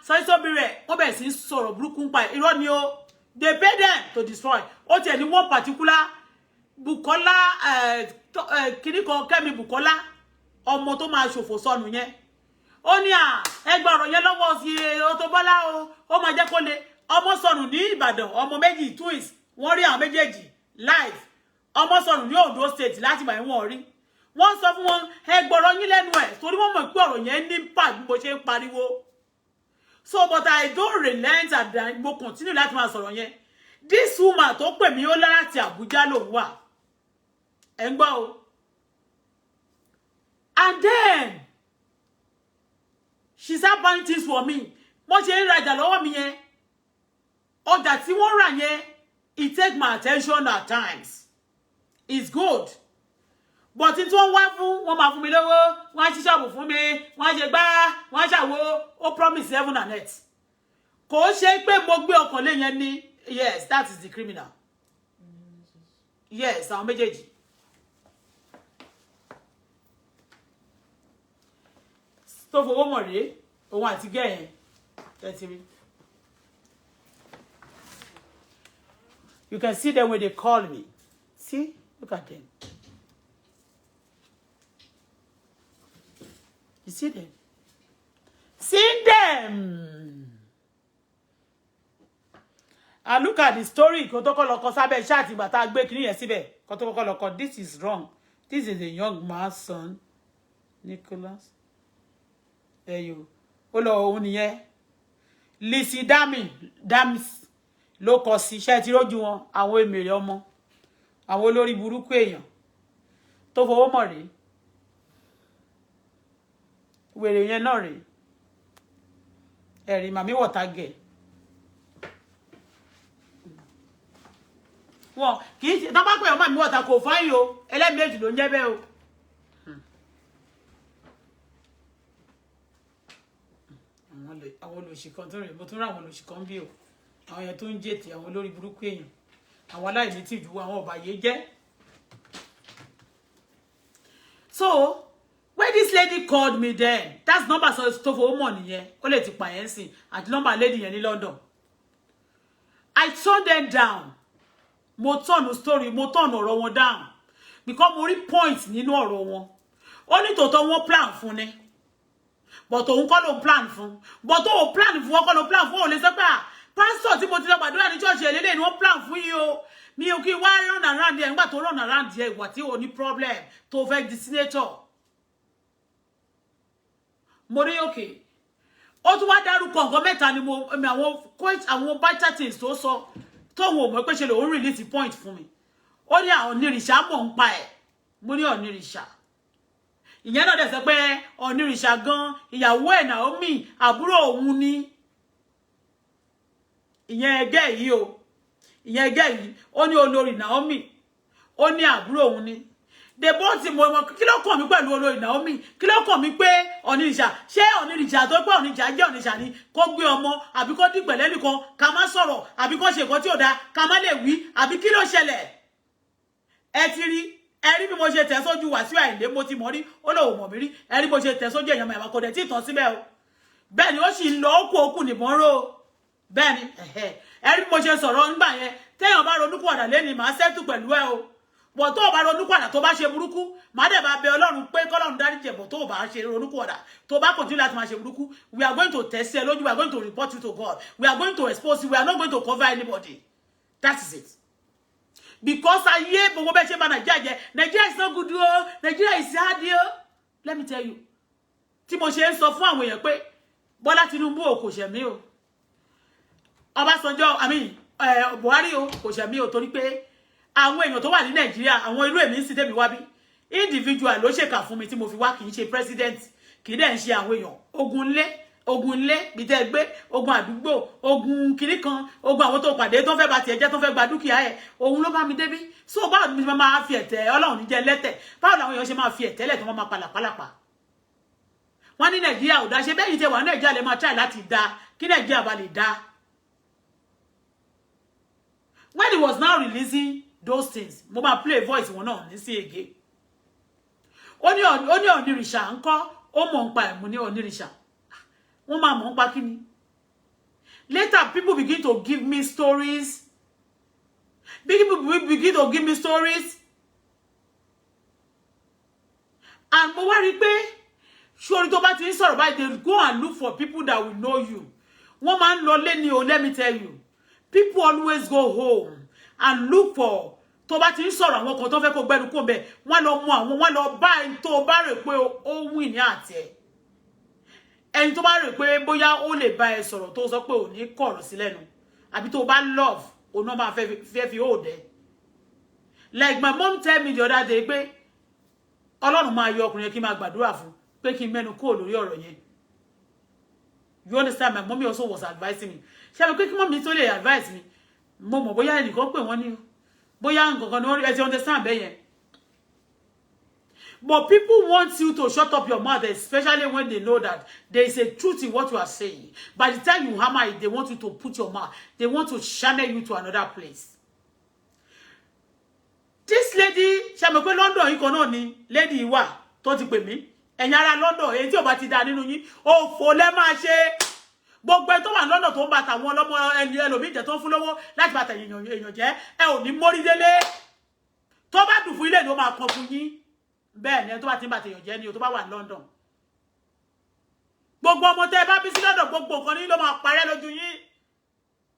Sotitobire wọ́n bẹ̀rẹ̀ sí sọ̀rọ̀ burúkú pa irọ́ ni o they pay them to destroy ó tiẹ̀ ní one particular Bukola kini kan Kẹ́mi Bukola ọmọ tó máa ṣòfò sọnù yẹn ó ní ẹgbẹ́ ọ̀rọ̀ yẹn lọ́wọ́ sí Auto-Bola ó máa jẹ́ kó le ọmọ sọnù ní Ìbàdàn ọmọ méjì twins wọ́n rí àwọn méjèèjì live ọmọ sọnù ní Ondo state láti bàyẹ̀ wọ́n rí wọ́n sọ fún wọn ẹgbọ̀rọ̀ yín lẹ́nu ẹ̀ torí wọ́n mọ̀ pé ọ̀rọ̀ yẹn ní impact bó ṣe ń pariwo so but I don't relent and mo continue láti máa sọ̀rọ̀ yẹn this woman tó pè mí ó láti Àbújá lòun wà ẹ̀ ń gbọ́ o and then she start buying things for me wọ́n ṣe ń rajà lọ́wọ́ mi yẹn ọjà tí wọ́n rà yẹn it take my attention at times it's good but tí wọ́n wá fún wọ́n máa fún mi lówó wọ́n á ṣí ṣọ́ọ̀bù fún mi wọ́n á ṣe gbá wọ́n á ṣàwo ó promise heaven and earth kò ṣe pé mo gbé ọkàn lé yẹn ní yes that is the criminal yes àwọn méjèèjì tó fowó mọ̀ rèé òun àti gẹ̀yẹn tẹ́tí rí. You can see them when they call me. See? Look at them. You see them? See them! And look at the story. This is wrong. This is a young man's son. Nicholas. There you. Hello, Uniye. Lisi Damis. Ló kọ sí iṣẹ́ tí rójú wọn àwọn èmèrè ọmọ àwọn olórí burúkú èèyàn tó fowó mọ̀ rèé wèrè yẹn náà rèé ẹ̀rí màmí wọ̀tá gẹ̀ wọn kì í ṣe tá bá pè ọmọ mi wọ̀tá kò fáyìn o ẹlẹ́mìí ló ń jẹ́ bẹ́ẹ̀ o àwọn olùṣìkan tó rè mo tún rà àwọn olùṣìkan bí o àwọn yẹn tó ń jètì àwọn olórí burúkú èèyàn àwọn aláìní tìjú àwọn ọ̀bàyé jẹ́. So when this lady called me then that's number so tó fowó mọ̀ nìyẹn ó lè ti pààyàn sìn àti number lady yẹn ní London I turned them down mo turn story mo turn ọ̀rọ̀ wọn down because mo rí point nínú ọ̀rọ̀ wọn ó ní tòótọ́ wọn plan fún ni but òun kọ́ ló plan fún but ó plan fún wọn kọ́ ló plan fún òun lè sọ pé pastor tí mo ti lọ gbàdúrà ní church eléyìí ni wọ́n plan fún yìí o mi ò kí wá run around there nígbà tó run around there ìwà tí ò ní problem tó fẹ́ di senator mo rí òkè ó tún wá dárúkọ nǹkan mẹ́ta ni mo àwọn vital things tó sọ tóun ò mọ̀ pé ṣe lòun release point fún mi ó ní àwọn onírìṣà mọ̀ ń pa ẹ̀ mo ní onírìṣà ìyẹn náà dẹ̀ sọ pé onírìṣà gan ìyàwó ẹ̀ Naomi àbúrò òun ni ìyẹn ẹgẹ́ yìí o ìyẹn ẹgẹ́ yìí ó ní olórí Naomi ó ní àbúrò òun ni debo ti mo kí ló kàn mí pẹ̀lú olórí Naomi kí ló kàn mí pé onírìṣà ṣé onírìṣà tó pé onírìṣà jẹ́ onírìṣà ni kó gbé ọmọ àbí kó dìgbẹ̀lẹ́ nìkan ká má sọ̀rọ̀ àbí kó ṣe nǹkan tí ò dáa ká má lè wí àbí kí ló ṣẹlẹ̀ ẹ ti rí ẹrí bí mo ṣe tẹ̀ sójú Wàsíù Àyìndé mo ti mọ̀ rí ó lóun mọ̀ mí rí ẹrí bó ṣe tẹ̀ sójú èèyàn mọ̀ kò dẹ̀ tí ì tán síbẹ̀ o bẹ́ẹ̀ ni ó sì ń lọ ókù nìbọn ró bẹ́ẹ̀ ni ẹrí bí mo ṣe sọ̀rọ̀ nígbà yẹn téèyàn bá ronúkúwàdà lẹ́ni màá sẹ́tù pẹ̀lú ẹ o bọ̀ tó o bá ronúkúwàdà tó bá ṣe burúkú màá dẹ̀ bá bẹ Ọlọ́run pé kọ́lọ́run dáríjì bọ̀ tó o bá ṣe ronúkúwàdà tó bá continue láti máa ṣe burúkú we are going to test ẹ lójú we are going to report you to God we are going to expose you we are not going to cover anybody that is it. Because ayé gbogbo bẹ́ẹ̀ ṣe bá Nàìjíríà jẹ́ Nàìjíríà is not good o Nàìjíríà is hard o let me tell you tí mo ṣe ń sọ fún àwọn èèyàn pé Bọ́lá Tinubu ò kò ṣẹ̀mí o Ọbásanjọ́ Buhari o kò ṣẹ̀mí o torí pé àwọn èèyàn tó wà ní Nàìjíríà àwọn irú èmi ń sì tèmi wá bí individual ló ṣèkà fún mi tí mo fi wá kì í ṣe president kì í dẹ̀ ń ṣe àwọn èèyàn ogun ilé bí tẹ́ gbé ogun àdúgbò ogun kiri kan ogun àwọn tó pàdé tó fẹ́ bá tiẹ̀ jẹ́ tó fẹ́ gba dúkìá ẹ̀ òun ló bá mi débí so báwo ni mo máa fi ẹ̀tẹ̀ Ọlọ́run ní jẹ́ lẹ́tẹ̀ báwo làwọn èèyàn ṣe máa fi ẹ̀tẹ̀ lẹ̀ tó máa pàlàpàlàpà wọ́n ní Nàìjíríà ò dá ṣe bẹ́ẹ̀ ni tẹ́ wà ní Nàìjíríà lè máa try láti dá kí Nàìjíríà bá lè dá when he was now releasing those things mo máa play voice wọn náà ní sí ege ó ní onírìṣà ńkọ́ ó mọ̀ ń pa ẹ̀mú ní onírìṣà wọ́n máa mọ̀ ń pa kíni later people begin to give me stories and mo wá rí pé sórí tó bá ti ń sọ̀rọ̀ báyìí they go and look for people that will know you wọ́n máa ń lọ lẹ́ni o let me tell you people always go home and look for tó bá ti ń sọ̀rọ̀ àwọn kan tó fẹ́ kó gbẹ́nu kó bẹ̀ wọ́n lọ mú àwọn wọ́n lọ bá ẹni tó bá rè pé ó wìn ní àtẹ̀ ẹni tó bá rè pé bóyá ó lè bá ẹ sọ̀rọ̀ tó sọ pé ò ní kọ̀rọ̀ sí lẹ́nu àbí tó bá love òun náà máa fẹ́ fi hold ẹ like my mom tell me the other day pé Ọlọ́run máa yọ ọkùnrin yẹn kí n máa gbàdúrà fún pé kí n mẹ́nu kúrò lórí ọ̀rọ̀ yẹn you understand my mommy also was advising me ṣé mo pé kí mommy tó lè advise me mo mọ̀ bóyá ẹnìkan pè wọ́n ní bóyá nǹkan ni wọ́n rí ẹ ti understand bẹ́ẹ̀ yẹn. But people want you to shut up your mouth, especially when they know that there is a truth in what you are saying. By the time you hammer it, they want you to put your mouth. They want to channel you to another place. This lady, ṣé mo pé London yìí kan náà ni lady yìí wà tó ti pè mí. Ẹ̀yin ará London, èyí tí ò bá ti dá nínú yín, òfò lẹ máa ṣe. Gbogbo ẹ tó wà London tó ń bá tàwọn ọlọ́mọ ẹni ẹlòmíì jẹ́ tó ń fún lówó láti bá tẹ̀yìn èèyàn jẹ́, ẹ ò ní mórí délé. Tó bá dùn fún ilé ni ó máa kan fún yín. Bẹ́ẹ̀ ni tó bá ti ń bá tẹ̀yàn jẹ́ ni o tó bá wà London. Gbogbo ọmọ tẹ́ bá bí sí London gbogbo nǹkan ní ló máa parẹ́ lójú yín.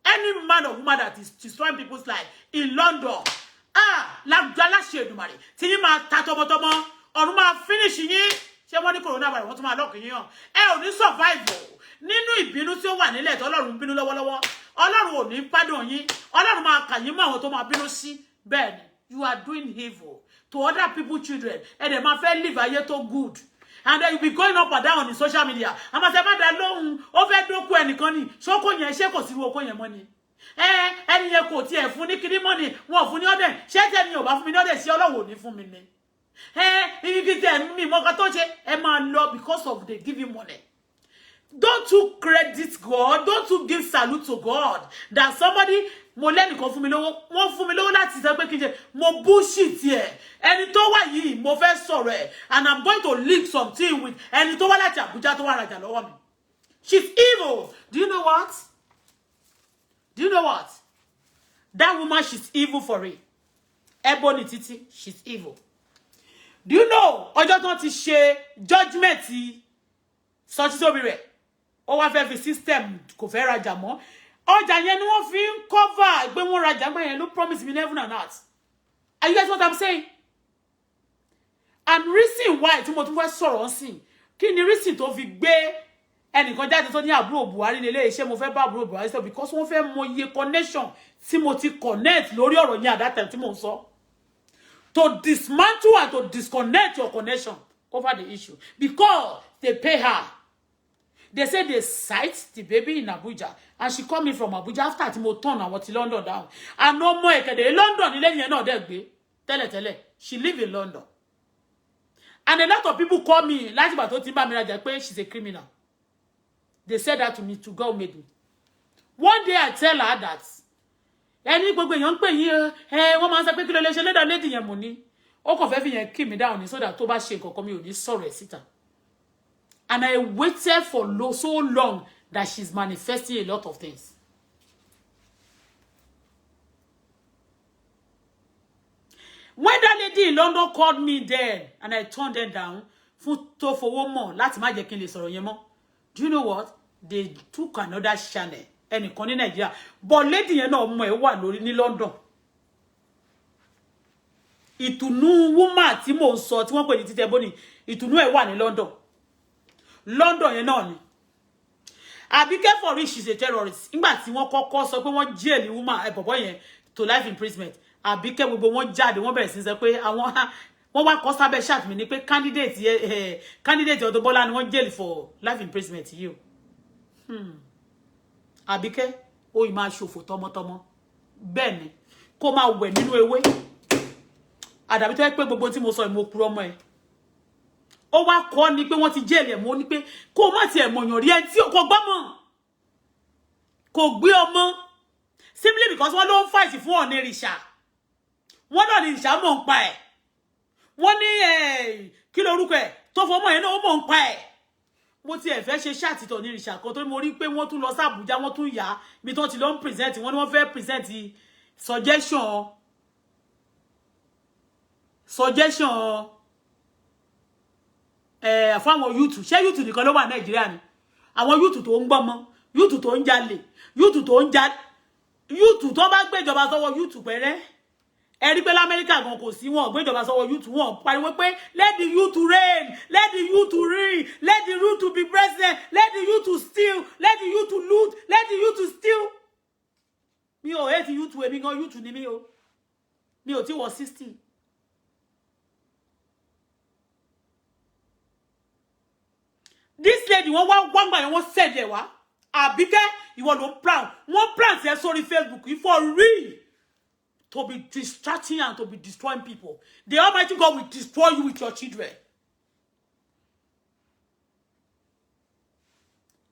Any man or woman that is destroying people's life in London, láṣẹ Èdùmàrè tí yín máa ta tọmọtọmọ, ọ̀run máa finish yín. Ṣé wọ́n ní coronavirus wọ́n tún máa lọ́ọ̀kì yín hàn? Ẹ ò ní survive nínú ìbínú tí ó wà nílẹ̀ tó Ọlọ́run bínú lọ́wọ́lọ́wọ́. Ọlọ́run ò ní pardon yín. Ọlọ́run máa kà yín mọ́ àwọn tó máa bínú sí. Bẹ́ẹ̀ ni, you are doing evil to other people's children. And they ma fẹ́ live ayé tó good. and then you be going up and down on the social media. I'm a say that long over do ku ẹnìkan ni so ko yẹn ṣe kò sí wo ko yẹn mọ́ ni ẹni yẹn kò tiẹ̀ fún ní kini money wọ́n fún ní order ṣé te ni ò bá fún mi ní order sí Ọlọ́run ní fún mi ni ibi te mi mo kan tó ṣe ẹ máa lọ because of they give you money. Don't you credit God, don't you give salute to God that somebody mo lẹ́nìkan fún mi lówó wọ́n fún mi lówó láti sọ pé kí n ṣe mo bullshit ẹ̀ ẹni tó wà yìí mo fẹ́ sọ̀rọ̀ ẹ̀ and I'm going to link something with ẹni tó wá láti Abuja tó wá rajà lọ́wọ́ mi. She's evil. Do you know what? Do you know what? That woman, she's evil for it. Ebony Titi, she's evil. Do you know ọjọ́ tó ti ṣe judgment Sotitobire ó wá fẹ́ fi system kò fẹ́ rajà mọ́ ọjà yẹn ni wọ́n fi ń cover pé wọ́n rajà gbà yẹn ló promise me heaven and earth. Are you guys what I'm saying? And reason why tí mo tún fẹ́ sọ̀rọ̀ ńsìn kí ni reason tó fi gbé ẹnìkan jáde tó ní àbúrò Buhari lélẹ̀ iṣẹ́ mo fẹ́ bá àbúrò Buhari sọ because wọ́n fẹ́ mọ iye connection tí mo ti connect lórí ọ̀rọ̀ yẹn at that time tí mo ń sọ to dismantle and to disconnect your connection over the issue because they pay her. They say they cite the baby in Abuja and she called me from Abuja after tí mo turn àwọn ti London down and no more ekede London ilé yẹn náà dẹ̀ gbé tẹ́lẹ̀tẹ́lẹ̀ she live in London and a lot of people call me láti ìgbà tó ti bá mi rajà pé she's a criminal. They said that to me, to God made me. One day I tell her that ẹni gbogbo èèyàn ń pè yín wọ́n máa ń sọ pé kí ló lè ṣe lédà lady yẹn mo ní ó kàn fẹ́ fi yẹn keep me down ni so that tó bá ṣe nǹkan kan mi ò ní sọ̀rọ̀ ẹ̀ síta. And I waited for so long that she's manifesting a lot of things. When that lady in London called me then and I turned them down fún tó fowó mọ̀ láti má jẹ́ kí n lè sọ̀rọ̀ yẹn mọ́. Do you know what? They took another channel. Ẹnìkan ní Nigeria. But lady yẹn náà ọmọ ẹ̀ wà lórí ní London. Ìtùnú woman tí mò ń sọ tí wọ́n pè ní Titi Ebony. Ìtùnú ẹ̀ wà ní London. London yẹn náà ni. Abike for rich she's a terrorist. Nígbà tí wọ́n kọ́kọ́ sọ pé wọ́n jail woman bọ̀bọ́ yẹn to life imprisonment. Abike gbogbo wọ́n jáde wọ́n bẹ̀rẹ̀ sí sọ pé àwọn wọ́n wá kọ sábẹ́ chat mi ní pé candidate Auto-Bola ni wọ́n jail for life imprisonment yìí o. Abike ó ì máa ṣòfò tọmọtọmọ bẹ́ẹ̀ ni kó máa wẹ̀ nínú ewé àdàbí tó yẹ pé gbogbo tí mo sọ mo purọ́ mọ́ ẹ ó wá kọ́ ni pé wọ́n ti jail ẹ̀ mọ́ ní pé kó má tiẹ̀ mọ̀yàn rí ẹ tí kò gbọ́mọ̀ kò gbé ọmọ simply because wọ́n ló ń fight fún ọ̀nà ìrìṣà wọ́n náà ní ìrìṣà mọ̀ ń pa ẹ̀ wọ́n ní kí lorúkọ ẹ̀ tó fọmọ yẹn náà ó mọ̀ ń pa ẹ̀ mo ti ẹ̀ fẹ́ ṣe ṣàtìtọ̀ ní ìrìṣà kan tó mo rí pé wọ́n tún lọ sí Àbújá wọ́n tún yá bí tó ti lọ ń present wọ́n ní wọ́n fẹ́ present suggestion fún àwọn youth ṣé youth nìkan ló wà Nàìjíríà ni àwọn youth tó ń gbọ́mọ youth tó ń jalè youth tó bá gbé ìjọba sọ́wọ́ youth pẹ̀rẹ́ ẹ̀rí pé l'Amẹ́ríkà gan kò sí wọn gbé ìjọba sọ́wọ́ youth wọn pariwo pé let the youth reign let the youth reign let the youth to be president let the youth to steal let the youth to loot let the youth to steal. Mi ò hate youth èmi gan youth ni mi ò tí wọ 60. This lady wọ́n wá gbangba yẹn wọ́n send ẹ wá Àbíkẹ́ ìwọ ló plan wọ́n plan ṣe sórí Facebook for real to be distracting and to be destroying people. The Almighty God will destroy you with your children.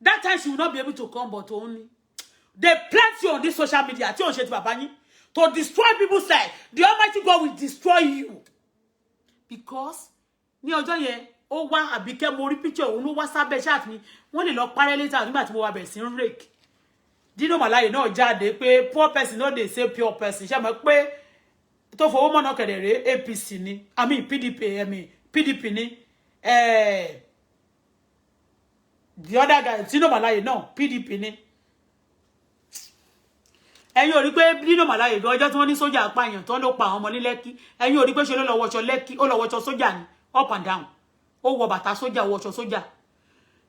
That time she will not be able to come, but only they plant you on this social media to destroy people's life. The Almighty God will destroy you. Because ní ọjọ́ yẹn ó wá Àbíkẹ́ mo rí picture òun ló wá sábẹ́ chat mi wọ́n lè lọ parẹ́ later nígbà tí mo wá bẹ̀rẹ̀ sí ń rake. Dino Malaye náà jáde pé poor person no dey say pure person ṣé mọ̀ pé tó fowó mọ́nà kedere APC ni I mean PDP ni the other guy Dino Malaye náà PDP ni ẹ̀yin ò rí pé Dino Malaye gan ọjọ́ tí wọ́n ní sójà apààyàn tó ló pa àwọn ọmọ ní Lẹ́kì ẹ̀yin ò rí pé ṣe ló lọ wọṣọ Lẹ́kì ó lọ wọṣọ sójà ni up and down ó wọ bàtà sójà wọṣọ sójà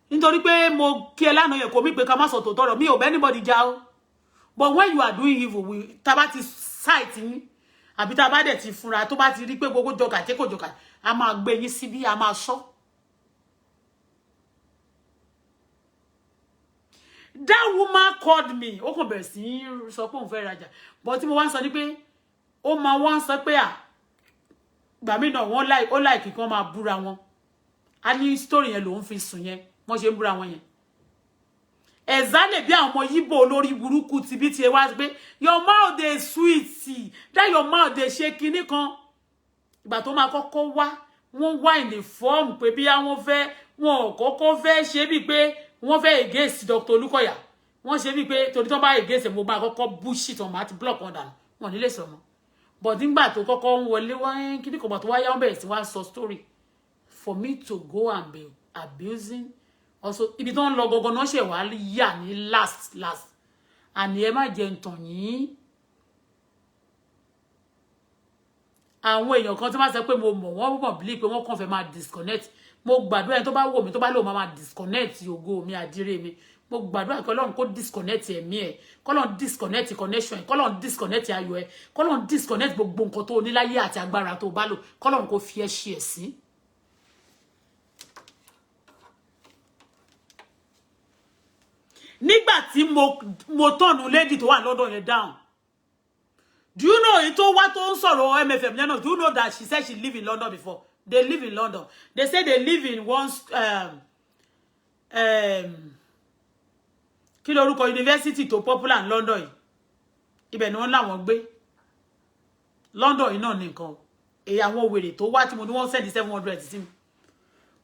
nítorí pé mo kí ẹ lánàá yẹn kò mí pé ká má sọ tòótọ́ mi ò bẹ́ anybody já o but when you are doing evil tá bá ti sight yín àbí tá bá dẹ̀ ti fúnra tó bá ti rí pé gbogbo jọkà tí kò jọkà a máa gbé yín síbí a máa sọ That woman called me. Ó kàn bẹ̀rẹ̀ sí sọ pé òun fẹ́ rajà. But tí mo wá sọ ní pé ó máa wá sọ pé gbà mí náà wọ́n like kí wọ́n máa búra wọn. A ní story yẹn lòun fi sùn yẹn. Wọ́n ṣe ń búra wọn yẹn. Exactly bí àwọn ọmọ Yíbò olórí burúkú ti bí ti ẹ wá pé your mouth dey sweet. That your mouth dey shake kíní kan. Ìgbà tó máa kọ́kọ́ wá, wọ́n wá in the form pé bí àwọn fẹ́ wọn kọ́kọ́ fẹ́ ṣe bí pé wọ́n fẹ́ against Dr. Olukoya. Wọ́n ṣe bí pé torí tó bá against mo bá kọ́kọ́ bullshit on ma ti block on down. Wọ́n ní lè sọ mọ́. But nígbà tó kọ́kọ́ ń wọlé wọ́n kíní kan tó wá yá wọ́n bẹ̀rẹ̀ sí wá sọ story for me to go and be abusing also ibi tó ń lọ gogo náà ṣe wá yà ní last and ẹ má jẹ ntàn yín àwọn èèyàn kan tí wọ́n sọ pé mo mọ̀ wọ́n mọ̀ believe pé wọ́n kàn fẹ́ máa disconnect mo gbàdúrà tó bá wò mí tó bá lò máa disconnect ògo mi àdíré mi mo gbàdúrà kí Ọlọ́run kó disconnect ẹ̀mí ẹ̀ k'Ọlọ́run disconnect connection ẹ̀ k'Ọlọ́run disconnect ayọ̀ ẹ̀ k'Ọlọ́run disconnect gbogbo nǹkan tó ní láyé àti agbára tó bá lò k'Ọlọ́run kó fi ẹ́ ṣe ẹ̀ sí. Nígbà tí mo tọ̀nù lady tó wà London yẹn down. Do you know it wá tó ń sọ̀rọ̀ MFM yẹn náà? Do you know that she said she live in London before? They live in London. They say they live in one kí lorúkọ university tó popular in London yìí. Ibẹ̀ ni wọ́n láwọn gbé. London yìí náà nìkan. Èyí àwọn wèrè tó wá tí mo ní wọ́n send 700 sí mi.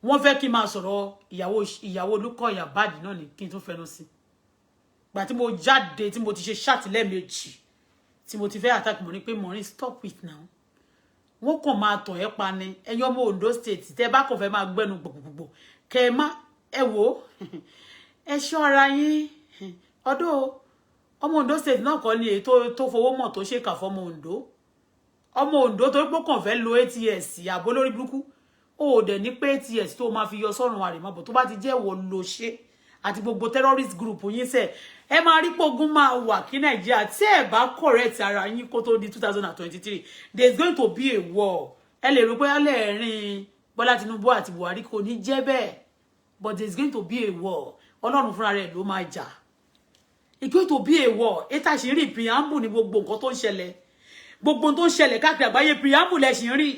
Wọ́n fẹ́ kí n máa sọ̀rọ̀ ìyàwó Olukoya bad náà ni kí n tún fẹnu sí. Gbà tí mo jáde tí mo ti ṣe ṣàtìlẹ́ẹ̀mejì tí mo ti fẹ́ attack mo ní pé mo ní stop it now. Wọ́n kàn máa tàn ẹ́ pa ni ẹ̀yin ọmọ Ondo state tẹ́ bá kàn fẹ́ máa gbẹ́nu gbogbogbò kẹ́ ẹ má ẹ wò ẹ ṣọ́ra yín ọdún ọmọ Ondo state náà kọ́ ni èyí tó fowó mọ̀ tó ṣèkà fọmọ Ondo ọmọ Ondo tó pé kàn fẹ́ lo ATS àbó lórí burúkú ó dẹ̀ ní pé ATS tó máa fi yọ sọ́run àrèmabọ̀ tó bá ti jẹ́ wọ́n lo ṣe àti gbogbo terrorist group yín sẹ́ ẹ máa rí pogun máa wà kí Nàìjíríà tí ẹ bá correct ara yín kó tó di 2023 there's going to be a war ẹ lè rò pé ẹlẹ́rìn Bọ́lá Tinubu àti Buhari kò ní jẹ́ bẹ́ẹ̀ but there's going to be a war Ọlọ́run fúnra rẹ̀ ló máa jà it's going to be a war ètà ṣì ń rí preamble ní gbogbo nǹkan tó ń ṣẹlẹ̀ gbogbo tó ń ṣẹlẹ̀ káàkiri àgbáyé preamble ẹ̀ ṣì ń rí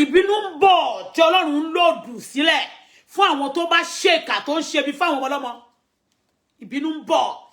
ìbínú ń bọ̀ tí Ọlọ́run ń lòdù sílẹ̀ fún àwọn tó bá ṣèkà tó ń ṣe bí fáwọn ọmọlọ́mọ ìbínú ń bọ̀.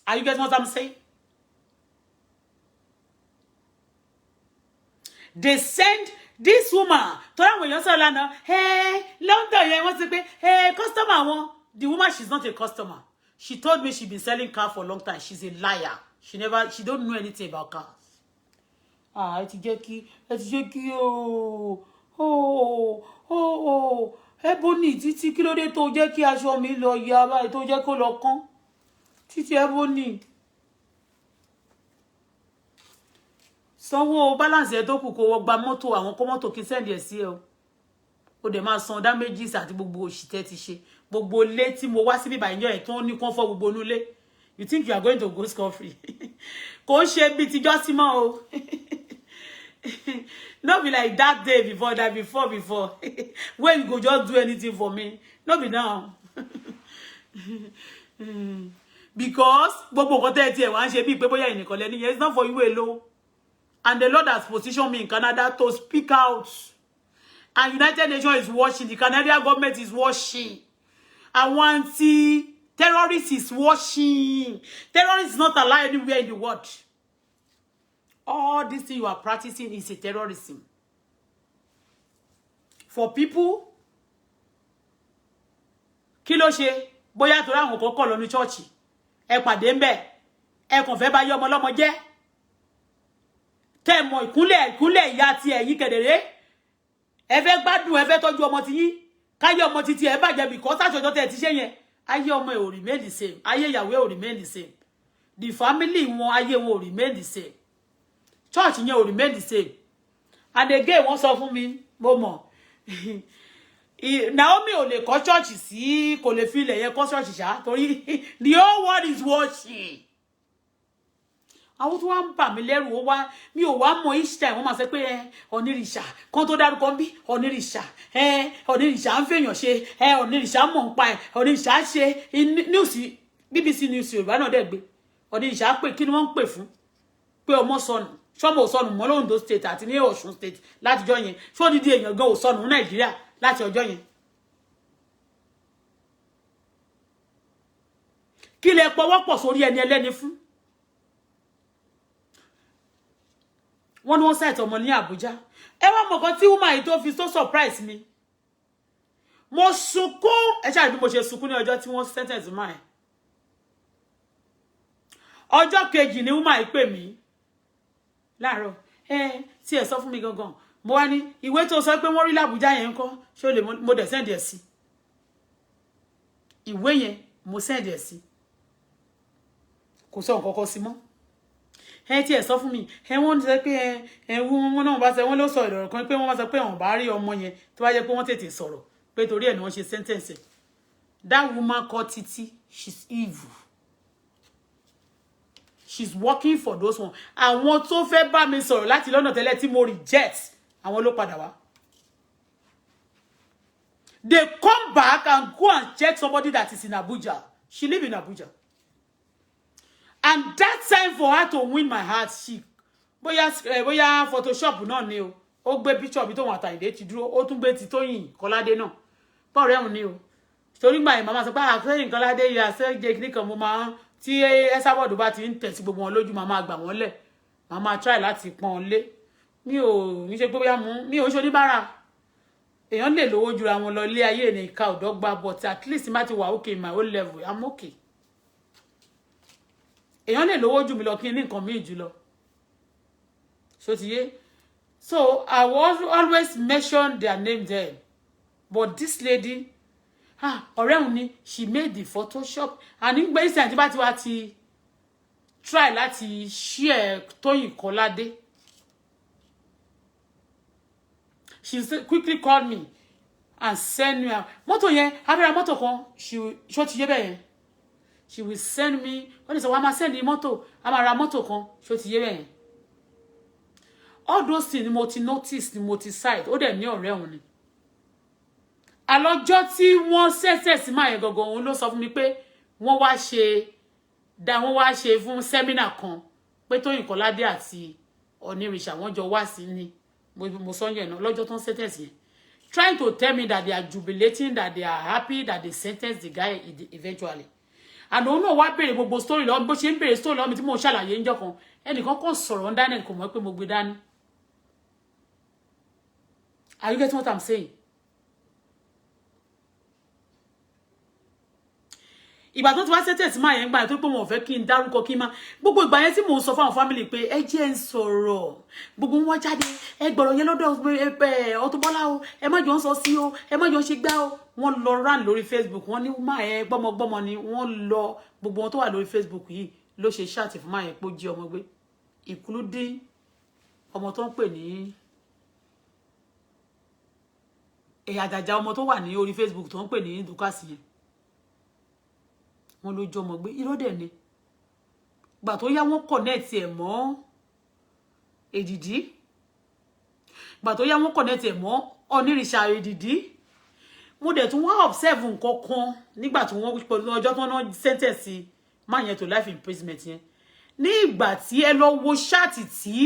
Are you guys what I'm saying? They send this woman to that when you say Lana, hey, London, you want to pay, hey, customer one. The woman, she's not a customer. She told me she's been selling car for a long time. She's a liar. She don't know anything about cars. Ah, it's Jackie, oh, Ebony, títí kí ló dé tó jẹ́ kí aṣọ mi lọ ya báyìí tó jẹ́ kó lọ kán. Títí Ebony. Sanwó balance ẹ tó kù kó wọ gba mọ́tò àwọn kó mọ́tò kí send ẹ sí ẹ o. Ó dẹ̀ máa san damages àti gbogbo òṣìṣẹ́ ti ṣe. Gbogbo ilé tí mo wá síbí báyìí ẹ̀ tó ní kàn fọ́ gbogbo inú ilé. You think you are going to go scot free? Kò ṣe bí ti jọ́símọ́ o. Not be like that day before that before when you go just do anything for me. Not be now. Because gbogbo nǹkan tẹ́ ti ẹ̀ wá ń ṣe bí pé bóyá ẹnìkan lẹ́ni yẹn it's not for you alone. And the Lord has positioned me in Canada to speak out. And United Nations is watching. The Canadian government is watching. And one terrorists is watching. Terrorists is not allowed anywhere in the world. All this thing you are practicing is a terrorism. For people, kí ló ṣe bóyá tó ráhùn kọ́kọ́ lọ ní church. Ẹ pàdé ńbẹ̀. Ẹ kàn fẹ́ bá yọ ọmọ lọ́mọ jẹ́. Tẹ́ mọ̀ ìkúnlẹ̀ ìyá ti ẹ̀yin kedere. Ẹ fẹ́ gbádùn ẹ fẹ́ tọ́jú ọmọ ti yín. Káyé ọmọ titi ẹ bàjẹ́ because àjọjọ́ tẹ́ ti ṣe yẹn. Ayé ọmọ ẹ ò remain the same. Ayé ìyàwó ẹ ò remain the same. The family wọn ayé wọn ò remain the same. Church yẹn ò remain the same. And again, wọ́n sọ fún mi, mo mọ̀. Naomi ò lè kọ́ church sí, kò lè fi ilẹ̀ yẹn kọ́ church ṣá, torí the whole world is watching. Àwọn tó wá ń bà mí lẹ́rù ó wá mi ò wá mọ each time wọ́n máa sọ pé onírìṣà kan tó dárúkọ ń bí onírìṣà onírìṣà ń fèèyàn ṣe onírìṣà mọ̀ ń pa ẹ̀ onírìṣà ṣe news BBC news Yorùbá náà dẹ̀ gbé onírìṣà pé kí ni wọ́n ń pè fún pé ọmọ sọnù ṣọ́mọ ò sọnù mọ́ l'Ondo state àti ní Ọ̀ṣun state látijọ́ yẹn ṣó dídí èèyàn gan ò sọnù ní Nàìjíríà láti ọjọ́ yẹn. Kí lẹ pọwọ́pọ̀ sórí ẹni ẹlẹ́ni fún. Wọ́n ní wọ́n site ọmọ ní Àbújá. Ẹ wá mọ̀ kan tí woman yìí tó fi so surprise mi. Mo sunkún ẹ ṣáà bí mo ṣe sunkún ní ọjọ́ tí wọ́n sentence máa ẹ̀. Ọjọ́ kejì ni woman yìí pè mí. Láàárọ̀ tí ẹ sọ fún mi gangan. Mo wá ní ìwé tó sọ pé wọ́n rí l'Àbújá yẹn ńkọ́ ṣé o lè mo dẹ̀ send ẹ̀ sí. Ìwé yẹn mo send ẹ̀ sí. Kò sọ nǹkan kan sí mọ́. Tí ẹ sọ fún mi wọ́n sọ pé wọ́n náà bá sọ wọ́n ló sọ ìrọ̀rùn kan pé wọ́n bá sọ pé wọ́n bá rí ọmọ yẹn tó bá jẹ́ pé wọ́n tètè sọ̀rọ̀ pé torí ẹ̀ ni wọ́n ṣe sentence. That woman called Titi, she's evil. She's working for those one. Àwọn tó fẹ́ bá mi sọ̀rọ̀ láti lọ́nà tẹ́lẹ̀ tí mo reject àwọn ló padà wá. They come back and go and check somebody that is in Abuja. She live in Abuja. And that time for her to win my heart, she bóyá Photoshop náà ni o. Ó gbé picture bí tó wọn Àtàyìndé ti dúró, ó tún gbé ti Tóyìn Kọ́ládé náà. Pọ̀ rẹ̀ ni o. Torí gbà yẹn màmá sọ pé Tóyìn Kọ́ládé yà ṣe jẹ́ kíní kan mo máa tí Esabod bá ti ń tẹ̀ sí gbogbo wọn lójú màmá gbà wọ́n lẹ̀. Màmá try láti pọ́n lé. Mi ò ní ṣe pé bóyá mi ò ṣe oníbàárà. Èèyàn lè lówó jura wọn lọ ilé ayé ní ìka ọ̀dọ́gba but at least má ti wà okay in my own level. I'm okay. Èèyàn lè lówó jù mí lọ kí n ní nǹkan míì jù lọ. So ti yé. So I was always mention their name there. But this lady, ọ̀rẹ́ òun ni, she made the Photoshop. And nígbà ìsìn àti bá ti wá ti try láti share Tóyìn Kọ́ládé. She quickly called me and send me a mọ́tò yẹn, abẹ́rẹ́ mọ́tò kan, ṣó ti yé bẹ́ẹ̀ yẹn. She will send me, when it's a woman send the mọ́tò, a máa ra mọ́tò kan, ṣó ti yé bẹ́ẹ̀ yẹn. All those things ni mo ti notice, ni mo ti sight, ó dẹ̀ ní ọ̀rẹ́ òun ni. Àlọ́jọ́ tí wọ́n ṣẹ̀ṣẹ̀ sí máa yẹn gangan, òun ló sọ fún mi pé wọ́n wá ṣe fún seminar kan pé Tóyìn Kọ́ládé àti Onírìṣà wọ́n jọ wá sí ni mo sọ yẹn náà lọ́jọ́ tó ń sentence yẹn, trying to tell me that they are jubilating, that they are happy that they sentenced the guy eventually. And òun náà wá béèrè gbogbo story lọ́wọ́ bó ṣe ń béèrè story lọ́wọ́ mi tí mo ṣàlàyé ńjọ́ kan ẹnìkan kan sọ̀rọ̀ ń dání kò mọ̀ pé mo gbé dání. Are you getting what I'm saying? Ìgbà tó ti wá sentence máa yẹn gbà yẹn tó pé wọn ò fẹ́ kí n dárúkọ kí n má gbogbo ìgbà yẹn tí mò ń sọ fáwọn family pé ẹ jẹ́ ń sọ̀rọ̀ gbogbo wọn jáde ẹ gbọ̀rọ̀ yẹn lọ́dọ̀ Auto-Bola o ẹ má jọ ń sọ sí o ẹ má jọ ń ṣe gbá o wọ́n lọ rán lórí Facebook wọ́n ní máa ẹ gbọ́mọgbọ́mọ ni wọ́n lọ gbogbo wọn tó wà lórí Facebook yìí ló ṣe ṣáàtì fún máa yẹn pé ó jí ọmọ gbé including ọmọ tó ń pè ní àjàjà ọmọ tó wà ní orí Facebook tó ń pè ní Dukasi yẹn wọ́n ló jọ ọmọ gbé irọ́ dẹ̀ ni gbà tó yá wọ́n connect ẹ̀ mọ́ èdìdí gbà tó yá wọ́n connect ẹ̀ mọ́ Onírìṣà èdìdí mo dẹ̀ tún wá observe nǹkan kan nígbà tí wọ́n pẹ̀lú ọjọ́ tó ná sentence máa yẹn to life imprisonment yẹn ní ìgbà tí ẹ lọ wo ṣáàtì tí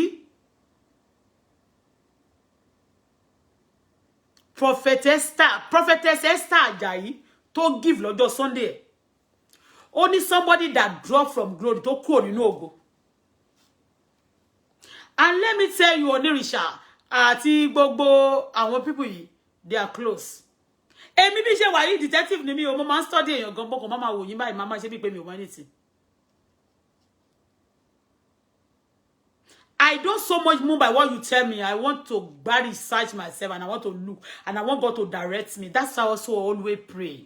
prophetess Esther Ajayi tó give lọ́jọ́ Sunday only somebody that dropped from glory to kúrò nínú ògo. And let me tell you Onírìṣà àti gbogbo àwọn people yìí they are close. Èmi bí ṣe wà yìí detective ni mi o mo máa study èèyàn gan boko mama wò yín báyìí mama ṣe bí pé mi ò mọ̀ anything. I don't so much move by what you tell me. I want to research myself and I want to look and I want God to direct me. That's how I also always pray.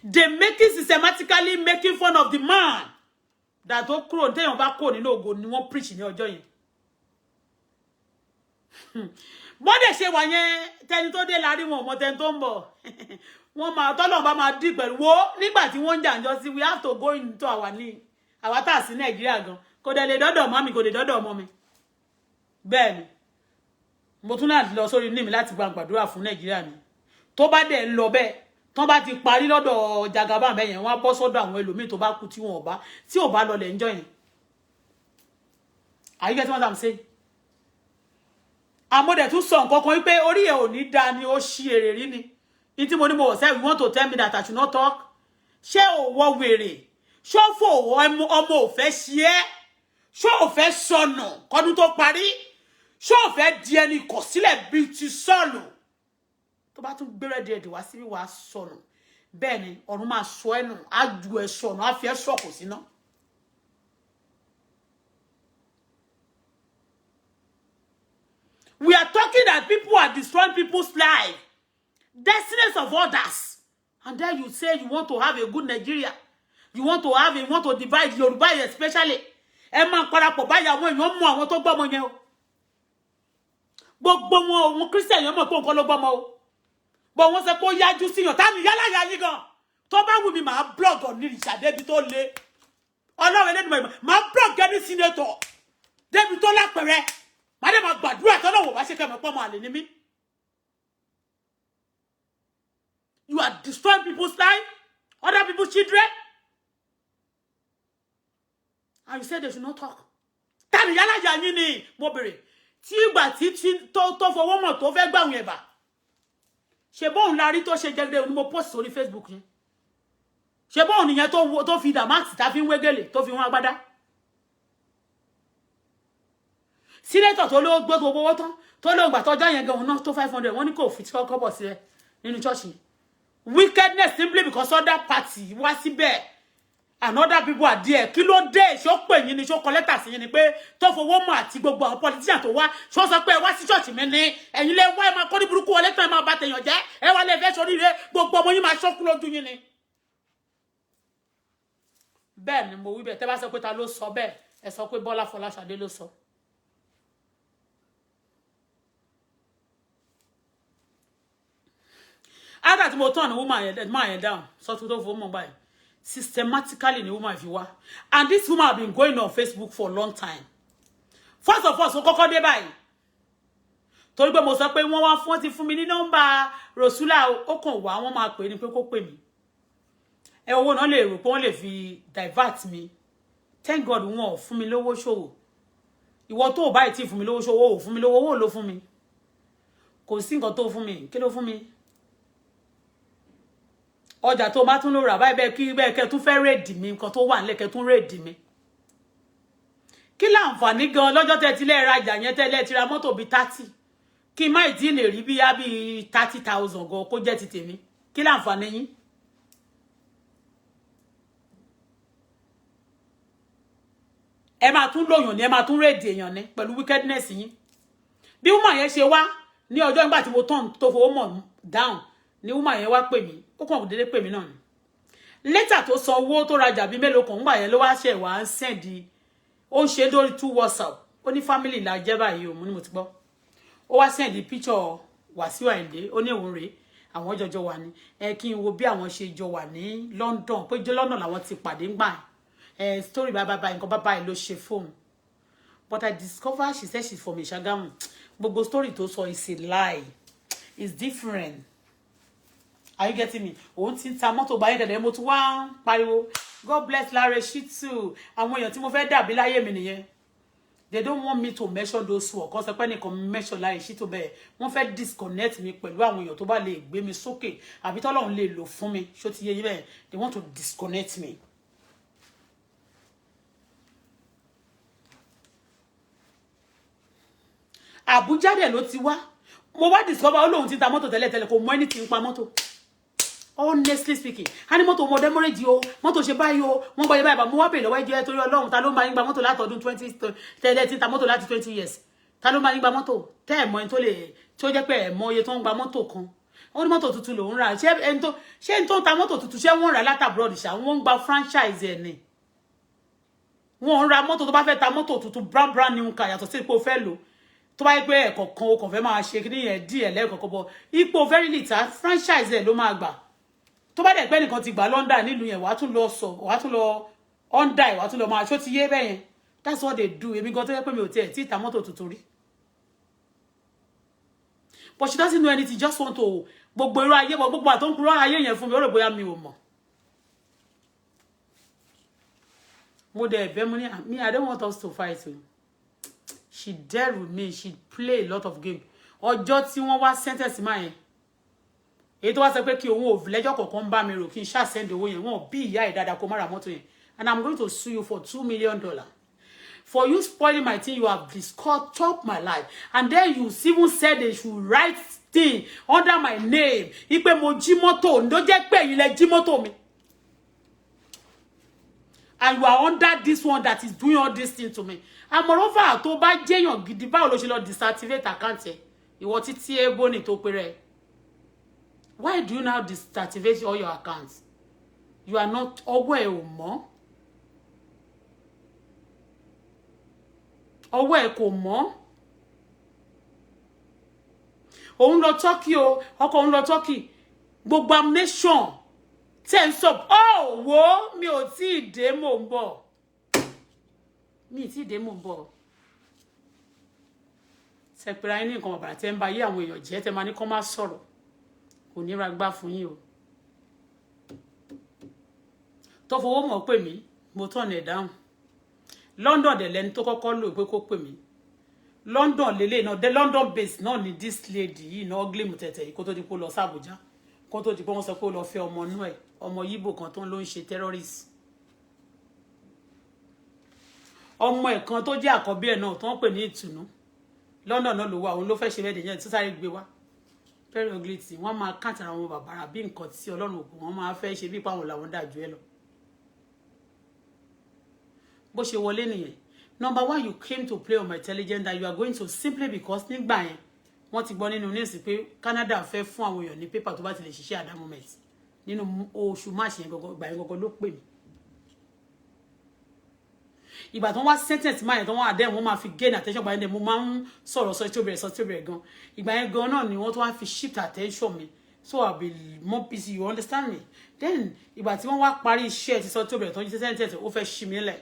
They systematically making fun of the man. that tó kúrò téèyàn bá kúrò nínú ògo ni wọ́n preach ní ọjọ́ yẹn. Bọ́dẹ̀ ṣe wà yẹn tẹni tó dé lárí wọn mọ tẹni tó ń bọ̀. Wọ́n máa tọ́lọ́run bá máa dì pẹ̀lú wo nígbà tí wọ́n ń jàǹjọ́ sí we have to go into àwa tá sí Nàìjíríà gan. Kò dẹ̀ lè dọ́dọ̀ mọ́ mi, kò lè dọ́dọ̀ ọmọ mi. Bẹ́ẹ̀ ni. Mo tún náà lọ sórí ní mi láti gbàdúrà fún Nàìjíríà ni. Tó bá dẹ̀ lọ bẹ́ẹ̀, tán bá ti parí lọ́dọ̀ Jagaban bẹ́ẹ̀ yẹn, wọ́n á bọ́ sọ́dọ̀ àwọn ẹlòmíì tó bá kú tí ò bá lọ lẹ̀ ń jọ yẹn. Are you getting what I'm saying? Àmọ́ dẹ̀ tún sọ nǹkan kan wípé orí ẹ̀ ò ní dá ni ó ṣí èrè rí ni. Ní tí mo ní mo wọ̀ sẹ́, you want to tell me that I should not talk? Ṣé ò wọ wèrè? Ṣé ó fò ọmọ ò fẹ́ ṣe é? Ṣé ò fẹ́ sọnù kọ́dún tó parí? Ṣé ò fẹ́ di ẹni kọ̀ sílẹ̀ bíi ti Sọ́ọ̀lù? Tó bá tún gbéré díẹ̀ wá síbí wàá sọnù. Bẹ́ẹ̀ ni ọ̀run máa sọ ẹnu, á ju ẹ sọnù, á fi ẹ sọ̀kò síná. We are talking that people are destroying people's lives, destinies of others. And then you say you want to have a good Nigeria. You want to divide Yoruba especially. Ẹ máa parapọ̀ báyà àwọn èèyàn mú àwọn tó gbọ́mọ yẹn o. Gbogbo wọn Christian yẹn mọ̀ pé nǹkan ló gbọ́mọ o. Bọ̀ wọ́n sọ pé ó yájú síyàn. Tá mi yálà yá yín gan. Tó bá wù mí máa blog ní ìṣàdé bí tó le. Ọlọ́run Elédùmarè máa blog ẹni senator. Débi tó lápẹ̀rẹ̀. Má dé máa gbàdúrà tọ́lọ́wọ́ wá ṣe kẹ́mọ̀ pọ́ máa lè ní mí. You are destroying people's life, other people's children. And you said they should not talk. Tani yálà yá yín ni mo bèrè. Tí ìgbà tí tó fọwọ́ mọ̀ tó fẹ́ gbàwọn ẹ̀bà. Ṣé bóun la rí tó ṣe jẹ́gẹ́dẹ́ ni mo post sórí Facebook yẹn. Ṣé bóun nìyẹn tó fi damax tá fi ń wégele tó fi wọ́n agbádá. Senator tó ló gbé gbogbo owó tán tó ló gbà tọ́jọ́ yẹn gan náà tó 500 wọ́n ní kò fi kọ́kọ́ bọ̀ sí ẹ nínú church yẹn. Wickedness simply because other party wá síbẹ̀ and other people are there. Kí ló dé ṣó pè yín ni ṣó kọ lẹ́tà sí yín ni pé tó fowó mọ̀ àti gbogbo àwọn politician tó wá ṣó sọ pé wá sí church mi ni ẹ̀yin lè wá ẹ máa kọ́ ní burúkú wọlé tán ẹ máa bá tèèyàn jẹ́ ẹ wá lè fẹ́ sórí rẹ gbogbo ọmọ yín máa ṣọ́kú lójú yín ni. Bẹ́ẹ̀ ni mo wí bẹ́ẹ̀ tẹ́ bá sọ pé ta ló sọ bẹ́ẹ̀ ẹ sọ pé Bọ́lá Fọláṣadé ló sọ. After tí mo turn the woman yẹn down so to do for woman by systematically the woman if you are, and this woman have been going on Facebook for a long time. First of all so kọ́kọ́ dé báyìí torí pé mo sọ pé wọ́n wá fún ti fún mi ní nọ́mbà Rosula ó kàn wá wọ́n máa pè ní pé kó pè mí ẹ owó náà lè rò pé wọ́n lè fi divert mi. Thank God wọ́n ò fún mi lówó ṣòwò. Ìwọ tó bá ti fún mi lówó ṣòwò ò fún mi lówó owó ló fún mi. Kò sí nǹkan tó fún mi kí ló fún mi. Ọjà tó bá tún lọ rà báyìí bẹ́ẹ̀ kí bẹ́ẹ̀ kẹ́ tún fẹ́ rèdì mi nǹkan tó wà nílẹ̀ kẹ́ tún rèdì mi. Kí láǹfààní gan lọ́jọ́ tẹ́ ti lè rajà yẹn tẹ́lẹ̀ ti ra mọ́tò bí 30 kí má ìdí lè rí bí 30,000 gan kó jẹ́ ti tèmi. Kí láǹfààní yín. Ẹ máa tún lóyàn ni ẹ máa tún rèdì èèyàn ni pẹ̀lú wickedness yín. Bí woman yẹn ṣe wá ní ọjọ́ nígbà tí mo turn tó fowó mọ̀ down ni woman yẹn wá pè mí ó kàn dédé pè mí náà ni later tó san owó tó rajà bí mélòó kan ńgbà yẹn ló wá ṣe wá ń send ó ń ṣe lórí 2 WhatsApp ó ní family la jẹ́ báyìí o mo ní mo ti gbọ́ ó wá send picture Wàsíù Àyìndé ó ní òun rèé àwọn jọjọ wà ní kí n wo bí àwọn ṣe jọ wà ní London pé jẹ́ London làwọn ti pàdé ńgbà story bye nǹkan bye ló ṣe fóun but I discovered she said she's from Ìṣàgámù gbogbo story tó sọ is a lie it's different. Are you getting me? Òun ti ta mọ́tò báyìí dẹ̀dẹ̀ mo tún wá pariwo God bless Larry Shitu àwọn èèyàn tí mo fẹ́ dàbí láyé mi nìyẹn. They don't want me to mention those who cause pé nìkan mention Larry Shitu bẹ́ẹ̀ wọ́n fẹ́ disconnect mi pẹ̀lú àwọn èèyàn tó bá lè gbé mi sókè àbí tọ́lọ́run lè lò fún mi ṣó ti yé yín bẹ́ẹ̀ they want to disconnect me. Abuja dẹ̀ ló ti wá mo wá discover ó lóun ti ta mọ́tò tẹ́lẹ̀ kò mọ anything pa mọ́tò. Honestly speaking ani mọ́tò mo demorage o mọ́tò ṣe báyìí o wọ́n gba báyìí bá mo wá pè lọ́wọ́ ẹjọ́ torí Ọlọ́run ta ló máa ń gba mọ́tò láti ọdún 20 tẹ́lẹ̀ tí ta mọ́tò láti 20 years ta ló máa ń gba mọ́tò tẹ́ ẹ̀ mọ̀ ẹni tó lè tí ó jẹ́ pé ẹ̀ mọ̀ iye tó ń gba mọ́tò kan ó ní mọ́tò tuntun lòún rà ṣé ẹni tó ń ta mọ́tò tuntun ṣé wọ́n rà láti abroad ṣá wọ́n ń gba franchise ẹ̀ ni wọ́n ra mọ́tò tó bá fẹ́ ta mọ́tò tuntun brand new car yàtọ̀ sí ipò fẹ́ lò tó bá yẹ pé ẹ̀kọ̀ọ̀kan o kàn fẹ́ máa ṣe kíní yẹn díẹ̀ lẹ́ẹ̀kọ̀ọ̀kan bọ̀ ipò very little franchise ẹ̀ ló máa gbà tó bá dẹ̀ pé nìkan ti gbà London nílùú yẹn wàá tún lọ under ẹ̀ wàá tún lọ máa ṣó ti yé bẹ́ẹ̀ yẹn that's what they do èmi gan tó yẹ pé mi ò tiẹ̀ tí ì ta mọ́tò tuntun rí but she doesn't know anything just want to gbogbo irú ayé gbogbo àtọ́nkúrò ayé yẹn fún mi ó rò bóyá mi ò mọ̀ mo dẹ̀ bẹ̀ mo ní me I don't want us to fight o she dealt with me she play a lot of game ọjọ́ tí wọ́n wá sentence máa yẹn èyí tó wá sọ pé kí òun ò lẹ́jọ́ kọ̀ọ̀kan bá mi rò kí n ṣáà send owó yẹn wọn bí ìyá ẹ̀ dáadáa kó má ra mọ́tò yẹn and I'm going to sue you for $2 million for you spoiling my thing. You have distorted my life and then you even said they should write thing under my name ipe mo jí mọ́tò ndo jẹ́ pé ẹ̀yin lẹ jí mọ́tò mi and you are under this one that is doing all this thing to me and moreover tó bá jẹ́yàn gidi báwo ló ṣe lọ deactivate account ẹ̀ ìwọ títí ebony tó pé rẹ̀ why do you now deactivate all your accounts you are not ọwọ́ ẹ̀ ò mọ́ ọwọ́ ẹ̀ kò mọ́ òun lọ Turkey o ọkọ òun lọ Turkey gbogbo amnation tense up wo mi ò tí ì dé mò ń bọ̀ mi ì tí ì dé mò ń bọ̀ sẹpẹrẹ ayé ní nǹkan bàbàrà tẹ́ ń bá yé àwọn èèyàn jẹ́ tẹ́ máa ní kó má sọ̀rọ̀ kò ní ra gbá fún yín o tó fowó mọ̀ pè mí mo tọ̀nà ẹ̀ dáhùn London dẹ̀ lẹ́ni tó kọ́kọ́ lò pé kó pè mí London lélẹ̀ náà the London base náà ni this lady yìí náà ugly mu tẹ̀tẹ̀ yìí kó tó di pé ó lọ sí Àbújá kó tó di pé wọ́n sọ pé ó lọ fẹ́ ọmọ inú ẹ̀ ọmọ Yíbò kan tó ń lọ ń ṣe terrorist ọmọ ẹ̀ kan tó jẹ́ àkọ́bí ẹ̀ náà tó ń pè ní Ìtùnú London náà ló wà òun ló fẹ́ ṣe bẹ́ẹ̀ dẹ̀yẹn tó sáré gbé wá very ugly tí wọ́n máa kàtàrà àwọn bàbàrà bí nǹkan tí Ọlọ́run òkú wọn máa fẹ́ ṣe bí páwọn làwọn dájú ẹ lọ bó ṣe wọlé nìyẹn number one you came to play on my intelligence that you are going to simply because nígbà yẹn wọ́n ti gbọ́ nínú news pé Canada fẹ́ fún àwọn èèyàn ní paper tó bá ti lè ṣiṣẹ́ at that moment nínú oṣù March yẹn gọgọ ìgbà yẹn gọgọ ló pè mí ìgbà tó wá sentence máa yẹn tó wọ́n àdé wọ́n máa fi gain attention gbà yẹn mo máa ń sọ̀rọ̀ Sotitobire gan ìgbà yẹn gan náà ni wọ́n tó wá fi shift attention mi so I'll be more busy you understand me then ìgbà tí wọ́n wá parí iṣẹ́ ti Sotitobire tó ń ṣe sentence ó fẹ́ ṣí mi lẹ̀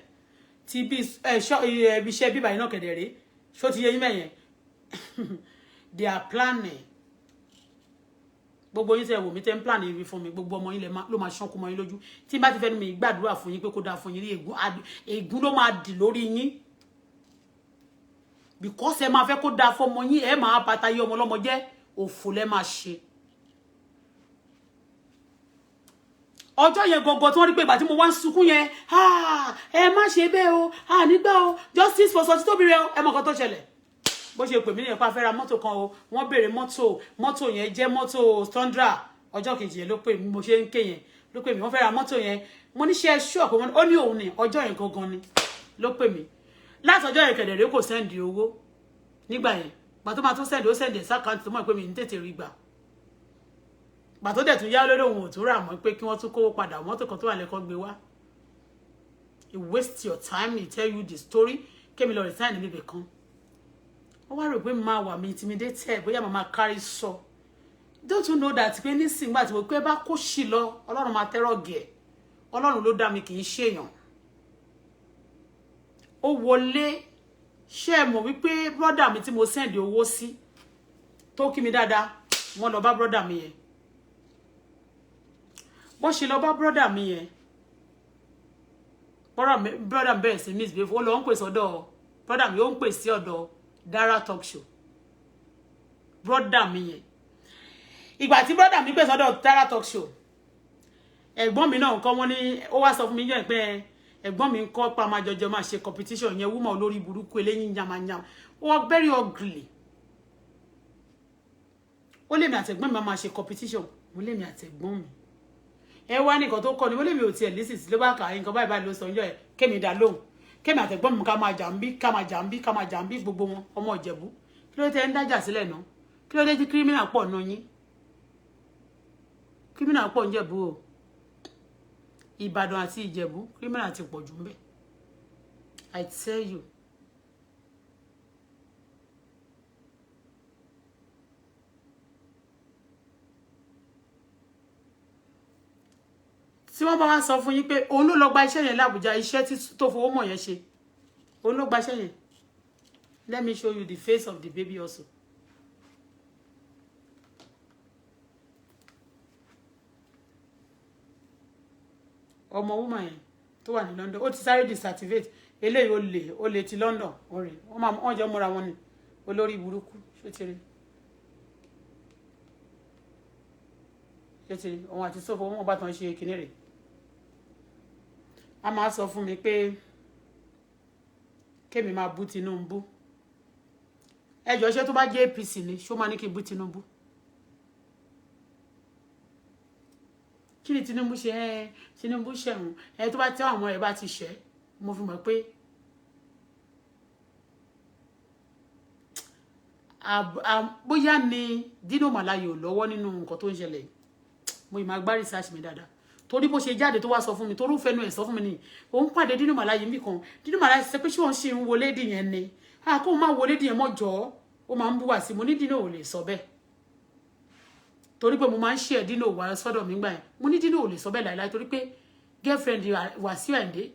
ti bí iṣẹ́ bíbá iná kẹ̀dẹ̀rẹ́ ṣó ti yẹ yín mẹ́yẹn they are planning gbogbo yín tẹ́ wò mí tẹ́ ń plan ibi fún mi gbogbo ọmọ yín ló máa ṣánkú mọ́ yín lójú tí bá ti fẹ́ mi gbàdúrà fún yín pé kó dáa fún yín rí ègún ló máa dì lórí yín because ẹ máa fẹ́ kó dáa fún ọmọ yín ẹ máa bàtà yí ọmọ ọlọ́mọ jẹ́ òfò lẹ́ máa ṣe ọjọ́ yẹn gọgọ tí wọ́n rí pé ìgbà tí mo wá ń sunkún yẹn ẹ má ṣe bẹ́ẹ̀ o nígbà o justice for Sotitobire o ẹ mọ̀ kan tó ṣẹlẹ̀ bó ṣe pè mí ní ẹ̀pá fẹ́ ra mọ́tò kan o wọ́n béèrè mọ́tò yẹn jẹ́ mọ́tò Tundra ọjọ́ kejì yẹn ló pè mí mo ṣe ń ké yẹn ló pè mí wọ́n fẹ́ ra mọ́tò yẹn mo ní ṣe ṣọ́ọ̀pù wọn ó ní òun ní ọjọ́ yẹn gangan ni ló pè mí láti ọjọ́ yẹn kẹ̀dẹ̀rẹ́ kò sẹ́ndì owó nígbà yẹn gbà tó máa tún sẹ́ndì ó sẹ́ndì ẹ̀ sákàǹtì tó mọ̀ pé mi ń tètè rí gbà gbà tó dẹ̀ tún yá lórí òun ò tún rà mọ́ pé kí wọ́n tún kówó padà mọ́tò kan tó wà lẹ́kọ́ gbé wá you waste your time he tell you the story kémi lọ resign níbi kan wọ́n wá rò pé máa wà mí intimidated bóyá màmá kárí sọ don't you know that pé nísìngbà tí mo pé bá kó ṣì lọ Ọlọ́run máa tẹ́rọ̀ gẹ̀ Ọlọ́run ló dá mi kì í ṣèyàn ó wọlé ṣé ẹ mọ̀ wípé brọ́dà mi tí mo send owó sí tó kí mi dáadáa wọ́n lọ bá brọ́dà mi yẹn bó ṣe lọ bá brọ́dà mi yẹn brọ́dà mi bẹ̀rẹ̀ sí misbehave ó lọ ń pèsè ọ̀dọ̀ brọ́dà mi ó ń pèsè ọ̀dọ̀ Dara talk show brother mi yẹn ìgbà tí brother mi pè sọ́dọ̀ Dara talk show ẹ̀gbọ́n mi náà nǹkan wọ́n ní ó wá sọ fún mi yẹn pé ẹ̀gbọ́n mi ńkọ́ pa máa jọjọ máa ṣe competition yẹn woman olórí burúkú eléyìn yamayam ó very ugly ó lèmi àtẹ̀gbọ́n mi máa ṣe competition mo lèmi àtẹ̀gbọ́n mi ẹ wá ní nǹkan tó kọ́ ni mo lèmi ò tiẹ̀ lísì sí ló bá kà nǹkan báyìí ló sọ ọjọ́ ẹ̀ kémi dá lóhùn kémi àtẹ̀gbọ́n mi ká máa jà ń bí gbogbo wọn ọmọ Ìjẹ̀bú kí ló tẹ́ ń dájà sílẹ̀ náà kí ló dé tí kírímínà pọ̀ náà yín kírímínà pọ̀ ń Jẹ̀bú o Ìbàdàn àti Ìjẹ̀bú kírímínà ti pọ̀ jù ńbẹ̀ I tell you. Tí wọ́n bá wá sọ fún yín pé òun ló lọ gba iṣẹ́ yẹn l'Abuja, iṣẹ́ tí tó fowó mọ̀ yẹn ṣe. Òun ló gba iṣẹ́ yẹn. Let me show you the face of the baby also. Ọmọ woman yẹn tó wà ní London, ó ti sáré disactivate. Eléyìí ó lè ti London, ore. Wọ́n jọ múra wọn ni. Olórí burúkú, ṣé ti rí. Ṣé ti rí. Òun àti Sofo wọn bá tán ṣe kíní rẹ̀. A máa sọ fún mi pé kémi máa bú Tinubu. Ẹ jọ̀ọ́ ṣé tó bá jẹ́ APC ni, ṣó máa ní kí n bú Tinubu. Kí ni Tinubu ṣe? Tinubu ṣẹ̀wọ̀n. Tó bá tẹ́ àwọn ẹ̀ bá ti ṣẹ̀, mo fi mọ̀ pé bóyá ni Dino Malayo lọ́wọ́ nínú nǹkan tó ń ṣẹlẹ̀. Mo ì máa gbá research mi dáadáa. Torí bó ṣe jáde tó wá sọ fún mi, torí ó fẹ́nu ẹ̀ sọ fún mi ni. Òun pàdé Dino Malayo níbì kan. Dino Malayo ṣe pé ṣé òun ṣe ń wo lady yẹn ni. Kó máa wo lady yẹn mọ́ jọ́. Ó máa ń bú wá sí. Mo ní Dino ò lè sọ bẹ́ẹ̀. Torí pé mo máa ń share Dino wá sọ́dọ̀ mi gbà yẹn. Mo ní Dino ò lè sọ bẹ́ẹ̀ láíláí torí pé girlfriend Wasiu Ayinde,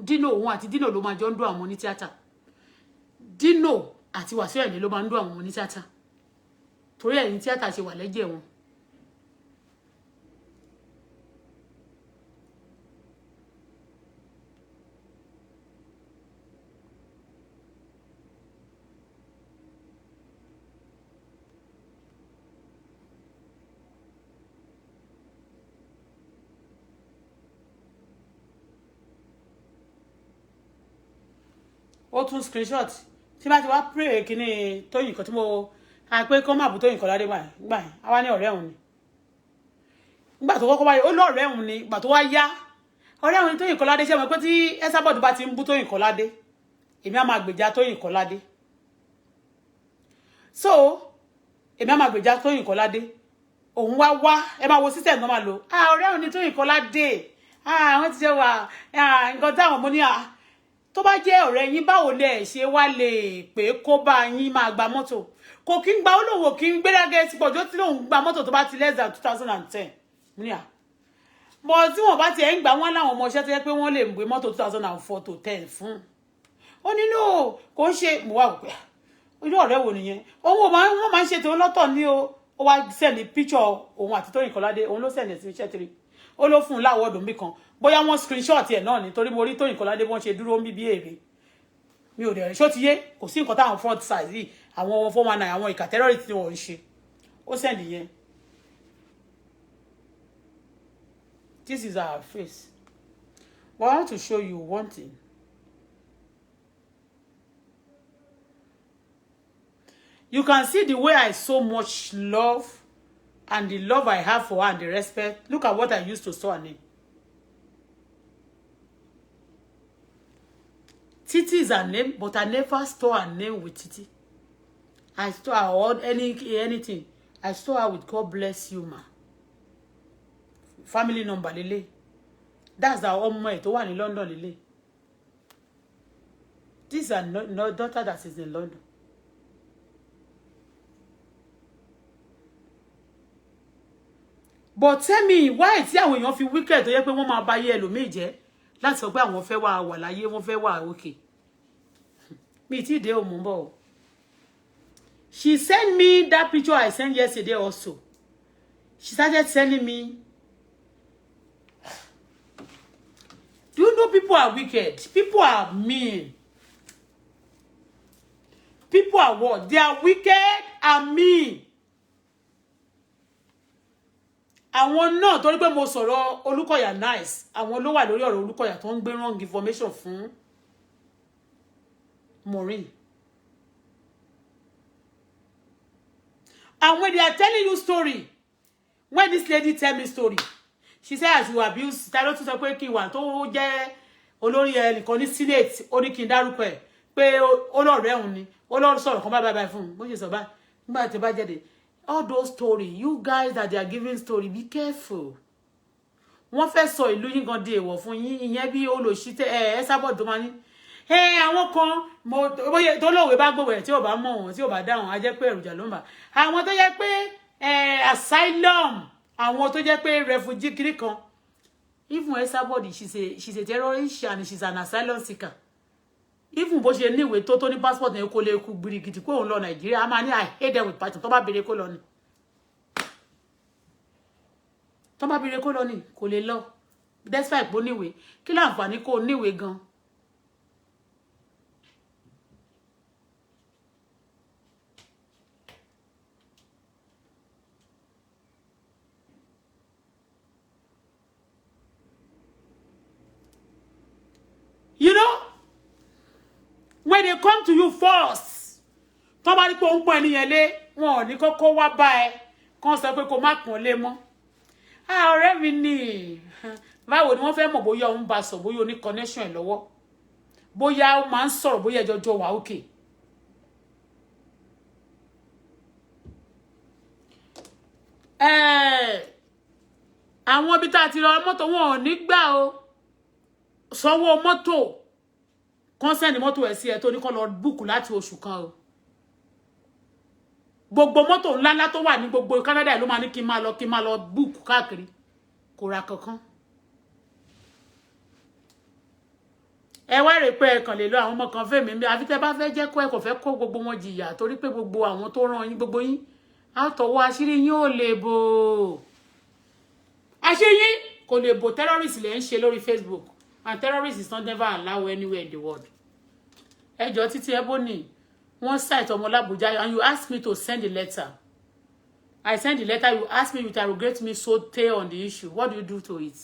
Dino òun àti Dino ló máa jọ ń dún àwọn ní tíátà. Dino àti Wasiu Ayinde ló máa ń dún àwọn ní tíátà. Torí ẹ̀yin tíátà ṣe wà lẹ́jẹ̀ wọn. Ó tún screenshot tí bá ti wá pray kíní Tóyìn kan tí mo pé kó má bú Tóyìn Kọ́ládé gbà yẹn àwa ní ọ̀rẹ́ òun ni nígbà tó kọ́kọ́ wáyé ó lọ́ọ̀rẹ́ òun ni ìgbà tó wá yá ọ̀rẹ́ òun ni Tóyìn Kọ́ládé ṣe mọ̀ pé tí Esabod bá ti ń bú Tóyìn Kọ́ládé èmi á máa gbèjà Tóyìn Kọ́ládé so èmi á máa gbèjà Tóyìn Kọ́ládé òun wá ẹ máa wo system náà máa lò ọ̀rẹ́ òun ni Tóyìn Kọ́ládé wọ́n ti ṣe wà nǹkan táwọn mo ní tó bá jẹ́ ọ̀rẹ́ yín báwo lẹ ṣe wá lè pé kó bá yín máa gba mọ́tò kò kí ń gba olówó kí ń gbérágẹ́ ti pọ̀jọ́ tí lòun gba mọ́tò tó bá ti less than 2010 níyà bọ́ tí wọ́n bá ti ẹ̀ ń gbà wọ́n láwọn ọmọọṣẹ́ tó yẹ pé wọ́n lè gbé mọ́tò 2004 to 10 fún ó nínú kò ń ṣe mo wà pé irú ọ̀rẹ́ wo nìyẹn òun wọ́n máa ń ṣe tòun lọ́tọ̀ ní ó wá send picture òun àti Tóyìn Kọ́ládé òun ló send sí iṣẹ́ tiri ó ló fún un láwọ́dùn bí kan bóyá wọ́n screenshot ẹ̀ náà nítorí mo rí Tóyìn Kọ́ládé wọ́n ṣe dúró ń bí èrè mi ò dẹ̀ ṣó ti yé kò sí nǹkan táwọn fraud size yìí àwọn 419 àwọn ìkà terrorist tí wọ́n ń ṣe ó send yẹn this is our face but I want to show you one thing you can see the way I so much love and the love I have for her and the respect. Look at what I used to store her name. Titi is her name, but I never store her name with Titi. I store her or anything. I store her with God bless you, ma. Family number, Lele. That's our own to one in London, Lele. This is no daughter that is in London. But tell me why tí àwọn èèyàn fi wicked tó yẹ pé wọ́n máa bá yé ẹlòmíì jẹ́ láti sọ pé àwọn fẹ́ wà láyé wọ́n fẹ́ wà okay. Mi ti dé o mo nbo. She sent me that picture I sent yesterday also. She started sending me. Do you know people are wicked? People are mean. People are what? They are wicked and mean. Àwọn náà torí pé mo sọ̀rọ̀ Olúkọ̀yà nice àwọn ló wà lórí ọ̀rọ̀ Olúkọ̀yà tó ń gbé wrong information fún Maureen. And when they are telling you story, when this lady tell me story, she said as you abuse, ta ló tún sọ pé kí wà tó jẹ́ olórí ẹnìkan ní Senate ó ní kí n dárúkọ ẹ̀ pé olóòrẹ́ òun ni olóòrẹ́ sọ̀rọ̀ kan bye fún bó ṣe sọ bá nígbà tí bá jáde. All those stories, you guys that they are giving story, be careful. Wọ́n fẹ́ sọ ìlú yín gan di èèwọ̀ fún yín ìyẹn bí olóṣìtẹ́ Esabod tó máa ní àwọn kan mo bóyá tó lówe bá gbòwe tí ò bá mọ̀ wọ́n tí ò bá dá wọn á jẹ́ pé èròjà ló ń bà àwọn tó jẹ́ pé asylum àwọn tó jẹ́ pé refugee kiri kan even Esabod she's a terrorist and she's an asylum seeker even bó ṣe ní ìwé tó ní passport yẹn kó lè kú gbirigidi kó òun lọ Nàìjíríà a máa ní I hate them with passion tó bá béèrè kó lọ ni kò lè lọ despite bó níwèé kí láǹfààní kó níwèé gan. You know, when they come to you first, somebody ko ń pọn ẹniyàn lé, wọn ò ní kọ́kọ́ wá bá ẹ, kàn sọ pé kó má pọn lé mọ́. Ọ̀rẹ́ mi ni, báwo ni wọ́n fẹ́ mọ̀ bóyá òun bá sọ, bóyá ó ní connection ẹ̀ lọ́wọ́, bóyá ó máa ń sọ̀rọ̀, bóyá ẹjọ́jọ́ wà okay. Àwọn ibi tá ti ra mọ́tò wọn ò ní gbà o. Sanwó mọ́tò kan send mọ́tò ẹ̀ sí ẹ tó ní kó lọ book láti oṣù kan o. Gbogbo mọ́tò ńlá ńlá tó wà ní gbogbo Canada ló máa ní kí n máa lọ book káàkiri. Kò ra kankan. Ẹ wá rè pé ẹ kàn lè lọ àwọn ọmọ kan fẹ́ mi àfi tẹ́ bá fẹ́ jẹ́ kó ẹ kò fẹ́ kó gbogbo wọn jìyà torí pé gbogbo àwọn tó rán yín gbogbo yín á tọwọ́ àṣírí yín ò lè bò. Àṣírí yín kò lè bò terrorist lè ń ṣe lórí Facebook. And terrorists is not never allowed anywhere in the world. Ẹjọ́ Títí Ebony, one site ọmọ l'Abuja, and you asked me to send the letter. I sent the letter, you asked me, you interrogate me so on the issue. What do you do to it?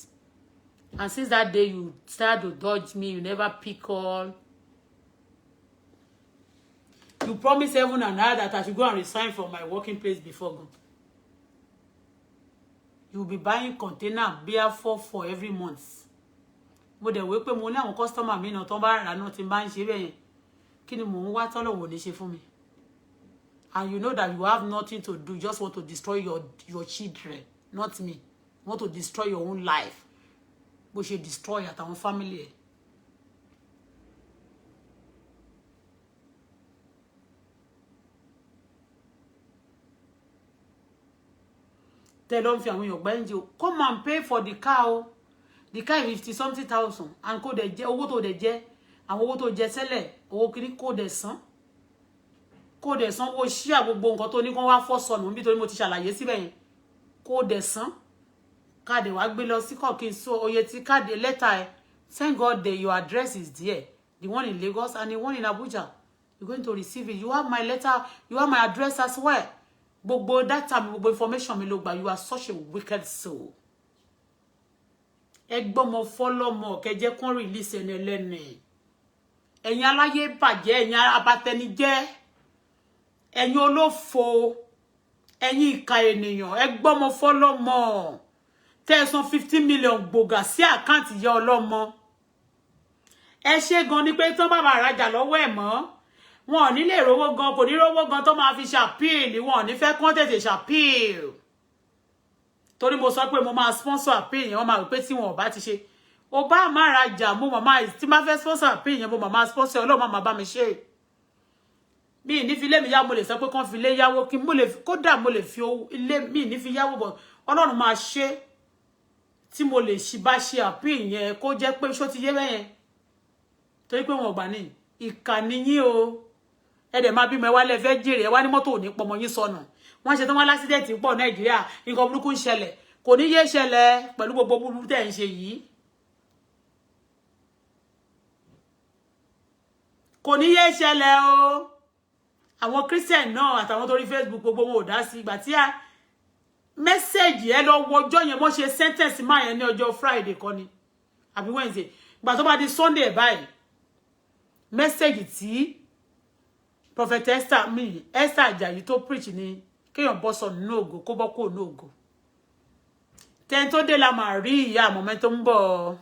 And since that day, you started to dodge me, you never pick call. You promised heaven and earth that I should go and resign from my working place before God. You will be buying container beer for every month. Mo dẹ̀ wé pé mo ní àwọn customer mi náà tó bá rà náà tí n bá ń ṣe bẹ́ẹ̀ yẹn kí ni mò ń wá tọ́lọ́wọ́ ní ṣe fún mi. And you know that you have nothing to do, just want to destroy your children, not me. You want to destroy your own life. Bó ṣe destroy àtàwọn family ẹ̀. Tẹ́ ló ń fi àwọn èèyàn gbá ẹ̀ǹjì o. Come and pay for the car o. The car is 50-something,000 and kò dẹ̀ jẹ́ owó tó dẹ̀ jẹ́ àwọn owó tó jẹ sẹ́lẹ̀ owó kiri kò dẹ̀ san owó ṣíà gbogbo nǹkan tó ní kán wá fọ́ sọnù nítorí mo ti ṣàlàyé síbẹ̀ yẹn kò dẹ̀ san káàdì wá gbé lọ sí kọ̀ọ̀kì so oye tí káàdì lẹ́tà ẹ̀ thank God that your address is there, the one in Lagos and the one in Abuja. You're going to receive it. You have my letter, you have my address as well. Gbogbo data mi gbogbo information mi ló gbà. You are such a wicked soul. Egbomo fọlọmọ kẹjẹ kon release ẹni ẹlẹ́ni ẹ̀yin aláyé bàjẹ́ ẹ̀yin abatẹnijẹ́ ẹ̀yin olófò ẹ̀yin ìkà ènìyàn egbomo fọlọmọ tẹ́ san 50 million gbògà sí account ìyá ọlọ́mọ ẹ ṣe gan ni pé tán bàbá rajà lọ́wọ́ ẹ̀ mọ́ wọn ò ní lè rówó gan kò ní rówó gan tó máa fi ṣàpíìlì wọn ò ní fẹ́ kán tètè ṣàpíìlì torí mo sọ pé mo máa sponsor àpín yẹn wọ́n máa rò pé tí wọn ò bá ti ṣe ó bá máa rajà mo màmá tí máa fẹ́ sponsor àpín yẹn mo màmá sponsor ọlọ́run máa bá mi ṣe bí ní fi ilé mi yá mo lè sọ pé kán fi ilé yáwó kí mo lè kódà mo lè fi ilé mi ní fi yáwó bọ̀ ọlọ́run máa ṣe tí mo lè ṣì bá ṣe àpín yẹn kó jẹ́ pé ṣó ti yé bẹ́yẹn torí pé wọn ò gbà ní ìkànnì yín o ẹ dẹ̀ máa bímọ ẹ wá lẹ fẹ́ jèrè ẹ wá ní mọ́tò ò ní pọmọ yín sọnù wọ́n ṣe tán wọ́n lásìdẹ̀tì pọ̀ Nàìjíríà nǹkan burúkú ń ṣẹlẹ̀ kò ní yé ṣẹlẹ̀ pẹ̀lú gbogbo burúkú tẹ́ ń ṣe yìí kò ní yé ṣẹlẹ̀ o àwọn Christian náà àtàwọn tó rí Facebook gbogbo wọn ò dá sí ìgbà tí a mẹ́sẹ̀gì ẹ lọ wo ọjọ́ yẹn wọ́n ṣe sentence máa yẹn ní ọjọ́ Friday kọ́ ni àbí Wednesday ìgbà tó bá di Sunday báyìí mẹ́sẹ̀gì tí Prophet Esther Ajayi tó preach ni kéèyàn bọ́ sọ nínú ògo kó bọ́ kó nínú ògo tẹ́ni tó dé la máa rí ìyá àmọ́mẹ́ tó ń bọ̀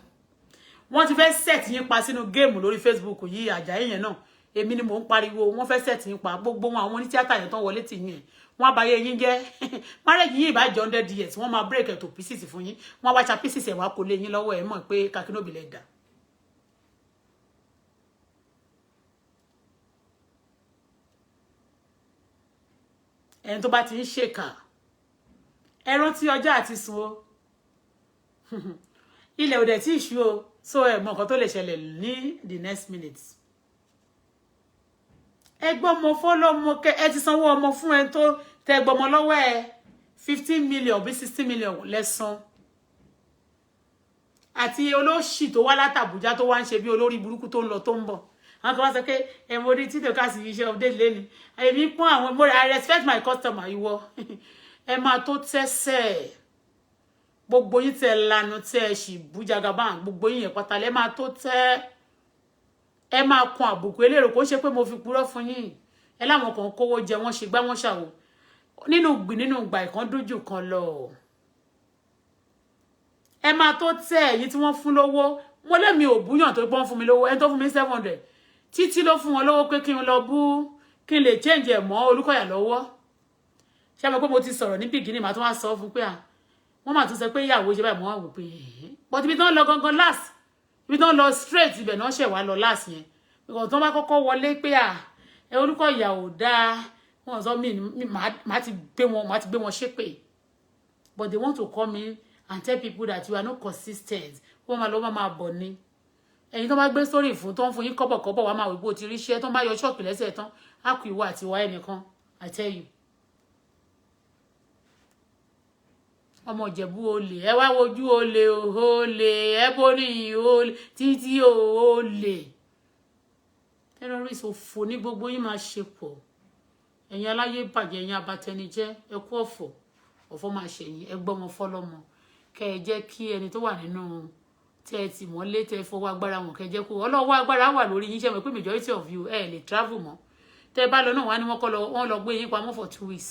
wọ́n ti fẹ́ set yín pa sínú géèmù lórí Facebook yìí Àjàyí yẹn náà èmi ni mò ń pariwo wọ́n fẹ́ set yín pa gbogbo wọn àwọn onítíátà yẹn tán wọlé tì yín wọ́n àbáyé yín jẹ́ marriage yín ìbá jẹ́ 100 years wọ́n máa break it to pieces fún yín wọ́n wá cha pieces ẹ̀ wá kó lé yín lọ́wọ́ ẹ̀ mọ̀ pé kakínóbì lẹ̀ dà ẹni tó bá ti ń ṣèkà ẹ rántí ọjọ́ àti sùn o ilẹ̀ ò dẹ̀ tí ìṣú o so ẹ mọ nǹkan tó lè ṣẹlẹ̀ ní the next minute ẹ gbọ́mọ fọ́lọ́mọ ẹ ti sanwó ọmọ fún ẹ tó tẹ gbọ́mọ lọ́wọ́ ẹ 15 million bí 60 million lẹ́san àti olóṣì tó wá látàbújá tó wá ń ṣe bí olórí burúkú tó ń lọ tó ń bọ̀ àwọn kan wá sọ pé ẹ mo rí títò ká sì iṣẹ́ update lẹ́ni èmi pọ́n àwọn mo I respect my customer ìwọ ẹ máa tó tẹ́sẹ̀ gbogbo yín tẹ lanu tẹ ṣì bújagabá gbogbo yín yẹn pátá lẹ máa tó tẹ́ ẹ máa kun àbùkù elérò kó ṣe pé mo fi purọ́ fún yín ẹ láwọn kan kówó jẹ wọ́n ṣe gbá wọ́n ṣàwò nínú ìgbà ìkan dójú kan lọ ẹ máa tó tẹ́ èyí tí wọ́n fún lówó mo lẹ́mi ò búyàn tó pọ́n fún mi lówó ẹni tó fún mi 700 títí ló fún wọn lówó pé kí n lọ bú kí n lè change ẹ̀ mọ́ Olúkọ̀yà lọ́wọ́ ṣé mo pé mo ti sọ̀rọ̀ ní bìgínì màá tún wá sọ fún pé wọ́n máa tún sọ pé ìyàwó ṣe báyìí mo wá wò pé but ibi tí wọ́n lọ gangan last ibi tí wọ́n lọ straight ibẹ̀ náà ṣẹ̀ wá lọ last yẹn because tí wọ́n bá kọ́kọ́ wọlé pé ẹ Olúkọ̀yà ò dáa wọ́n sọ mí màá ti gbé wọn ṣépè but they want to come in and tell people that you are not consistent wọ́n máa lọ wọ́n máa bọ̀ ni ẹ̀yin tó bá gbé sórí fún tó ń fún yín kọ́bọ̀kọ́bọ̀ wá máa wò pé o ti ríṣẹ́ tó ń bá yọ ṣọ́ọ̀kì lẹ́sẹ̀ tán á kú ìwọ àti ìwà ẹnìkan I tell you. ọmọ Ìjẹ̀bú olè ẹ wá wojú olè olè ẹ borí olè títí olè terrorist òfò ní gbogbo yín máa ṣe pọ̀ ẹ̀yin aláyé bàjẹ́ ẹ̀yin abatẹnijẹ́ ẹ kú ọ̀fọ̀ máa ṣẹ̀yìn ẹ gbọ́mọ fọ́lọ́mọ kẹ́ ẹ jẹ́ kí ẹni tó wà nínú tẹ́ ẹ tì mọ́lé tẹ́ ẹ fọwọ́ agbára wọn kẹ́ ẹ jẹ́ kó ọlọ́wọ́ agbára wà lórí yín ṣe mọ̀ pé majority of you ẹ lè travel mọ́ tẹ́ ẹ bá lọ náà wá ní wọ́n lọ gbé yín pamọ́ for 2 weeks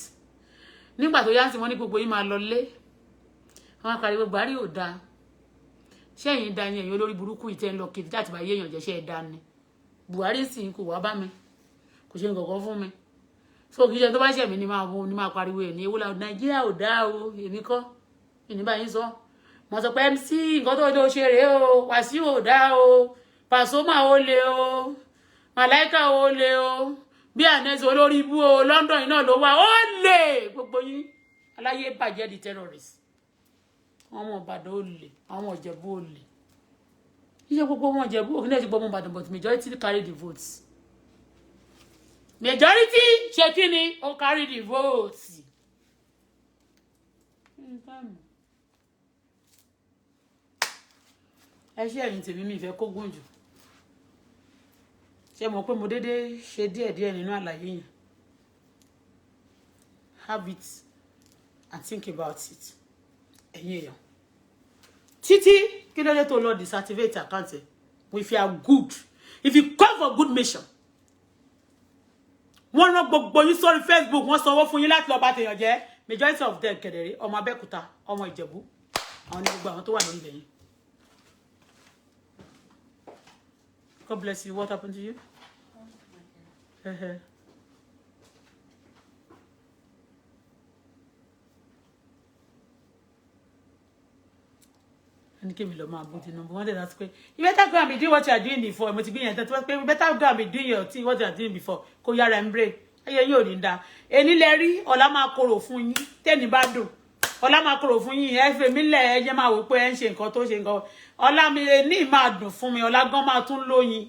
nígbà tó yá sí wọn ní gbogbo yín máa lọ lé àwọn akariwo Buhari ò dáa ṣé ẹ̀yin dá yín ẹ̀yin olórí burúkú ìtẹ́ ń lọ kiri láti bá yé èèyàn jẹ́ ṣé ẹ dá ni Buhari sì kò wá bá mi kò ṣe nǹkan fún mi so kì í ṣe tó bá ṣẹ̀ mí ni máa pariwo ẹ̀ ní ewu la Nàìjíríà ò dáa o èmi kọ́ ìní báyìí sọ mo sọ pé MC nǹkan tó ṣe rèé o Wàsíù ò dáa o Pasuma ó le o Màláìkà ó le o bí Anẹ́sì olórí ibú o London náà ló wà ó lè gbogbo yín aláyé bàjẹ́ di terrorist àwọn Ìbàdàn ó lè àwọn Ìjẹ̀bú ó lè iṣẹ́ gbogbo wọn Ìjẹ̀bú òkè náà ti gbọ́ ọmọ Ìbàdàn but majority carry the votes majority ṣe kí ni ó carry the votes ẹ ṣe ẹ̀yin tèmi mi ìfẹ́ kó gùn jù ṣe mọ̀ pé mo dédé ṣe díẹ̀díẹ̀ nínú àlàyé yẹn have it and think about it ẹ̀yin èèyàn títí kí ló dé tó lọ deactivate account ẹ if you are good if you come for good mission wọ́n rán gbogbo yín sórí Facebook wọ́n sanwó fún yín láti lọ bá tèèyàn jẹ́ majority of them kẹ̀dẹ̀rí ọmọ Abẹ́òkúta ọmọ Ìjẹ̀bú àwọn ní gbogbo àwọn tó wà lórí ilẹ̀ yìí. God bless you. What happened to you? And came along my booty number one day that's quick. You better go and be doing what you are doing before. You better go and be doing your thing, what you are doing before. Ko yara embrace. Aye yo ni nda. Eni leri ọ̀la máa korò fún yín. Tẹ́ni bá dùn. Ọ̀la máa korò fún yín. Ẹ fẹ́ mi lẹ̀ ẹ jẹ́ máa wò pé ẹ ń ṣe nǹkan tó ṣe nǹkan. Ọ̀la mi ní máa dùn fún mi. Ọ̀la gan máa tún lóyin.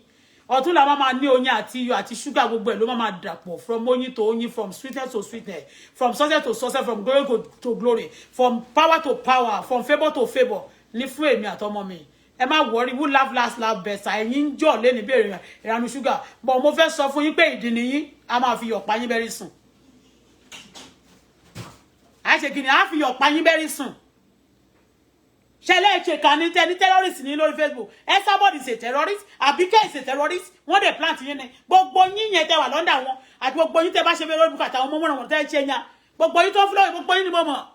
Ọ̀tún la máa ní oyin àti iyọ̀ àti sugar gbogbo ẹ̀ ló máa dàpọ̀ from oyin to oyin, from sweetness to sweetness, from success to success, from glory to glory, from power to power, from favor to favor. Ní fún èmi àtọmọ mi. Ẹ má worry, who laugh last laugh best. Ẹ̀yin jọ lé ní bẹ̀rẹ̀ ìranu sugar. But mo fẹ́ sọ fún yín pé ìdí nìyí a máa fi yọ̀ pa yín bẹ́rí sùn. A ṣe kini a fi yọ̀ pa yín bẹ́rí sùn. Ṣẹlẹ̀ ṣe kan ní terrorist ní lórí Facebook. Somebody is a terrorist, Abike is a terrorist. Wọ́n dey plant yín ni. Gbogbo yín yẹn tẹ́ wà lọ́ndà wọn. Àti gbogbo yín tẹ́ bá ṣe lórí bùkátà àwọn ọmọ wọn tẹ́ ṣe yan. Gbogbo yín tó flow, gbogbo yín ni mo mọ̀.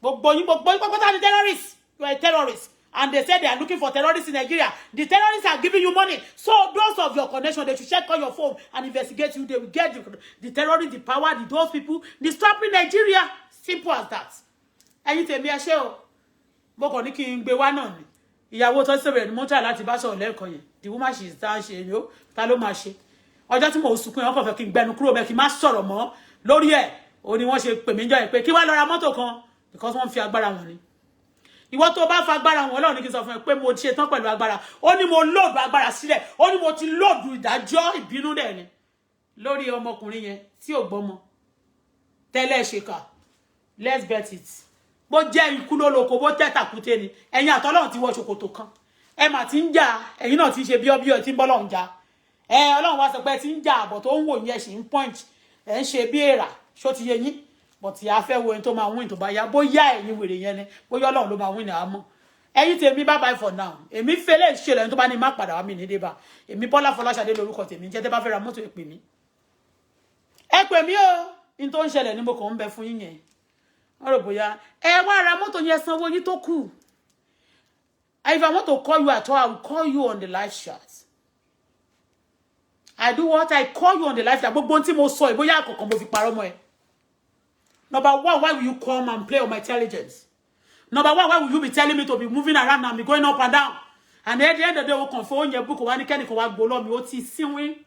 Gbogbo yín pátá ni terrorist. You are a terrorist. And they said they are looking for terrorists in Nigeria. The terrorists are giving you money. So those of your connection, they should check on your phone and investigate you. They will get the terrorists, the power, those people. They stop in Nigeria. Simple as that. Ẹ̀yin tèmi ẹ ṣé o. Mo kàn ní kí n gbé wá náà ni. Ìyàwó tó ṣe bẹ̀rẹ̀ ni mo try láti bá sọ̀rọ̀ lẹ́ẹ̀kan yẹn. The woman she is down ṣe yo. Ta ló máa ṣe. Ọjọ́ tí mo sunkún yẹn kàn fẹ́ kí n gbẹnu kúrò bẹ́ẹ̀ kí n má sọ̀rọ̀ mọ́ lórí ẹ̀. ó ní wọ́n ṣe pè mí jọ́ ẹ̀ pé kí wá lọ ra mọ́tò kan because wọ́n fi agbára wọn ni ìwọ tó bá fa agbára wọn Ọlọ́run ní kí n sọ fún ẹ pé mo ṣe tán pẹ̀lú agbára ó ní mo load agbára sílẹ̀ ó ní mo ti load ìdájọ́ ìbínú dẹ̀ ni lórí ọmọkùnrin yẹn tí ò gbọ́mọ tẹ́lẹ̀ ṣèkà let's bet it bó jẹ́ ikú lóloko bó tẹ́tàkúté ni ẹ̀yin àtọ́lọ́run ti wọ ṣòkòtò kan ẹ mà ti ń jà ẹ̀yin náà ti ṣe bíọ́bíọ́ tí ń bọ́lọ́run jà Ọlọ́run wá sọ pé ti ń jà àbọ̀ tó ń wò yẹn ṣì ń point ẹ̀ ń ṣe bí èèrà ṣó ti yé yín but a fẹ́ wo ẹni tó máa win tó bá yá bóyá ẹ̀yin wèrè yẹn ni bóyá Ọlọ́run ló máa win náà mọ́ ẹ̀yin tèmi bye bye for now èmi fẹ́lẹ́ ṣe lẹ́yìn tó bá ní má padà wá mi ní débà èmi Bọ́lá Fọláṣadé lórúkọ tèmi jẹ́ tẹ́ bá fẹ́ ra mọ́tò ẹ pè mí o in tó ń ṣẹlẹ̀ ní mo kàn ń bẹ fún yín yẹn wọ́n rò bóyá ẹ wá ra mọ́tò yẹn sanwó yín tó kù if I want to call you at all I will call you on the live chat I do what I call you on the live chat gbogbo tí mo sọ ìbóyá àkọ́kọ́ mo fi parọ́ mọ́ ẹ. Number one, why will you come and play on my intelligence? Number one, why will you be telling me to be moving around and be going up and down? And at the end of the day, we'll confirm your book. One can go below me. What is seeing?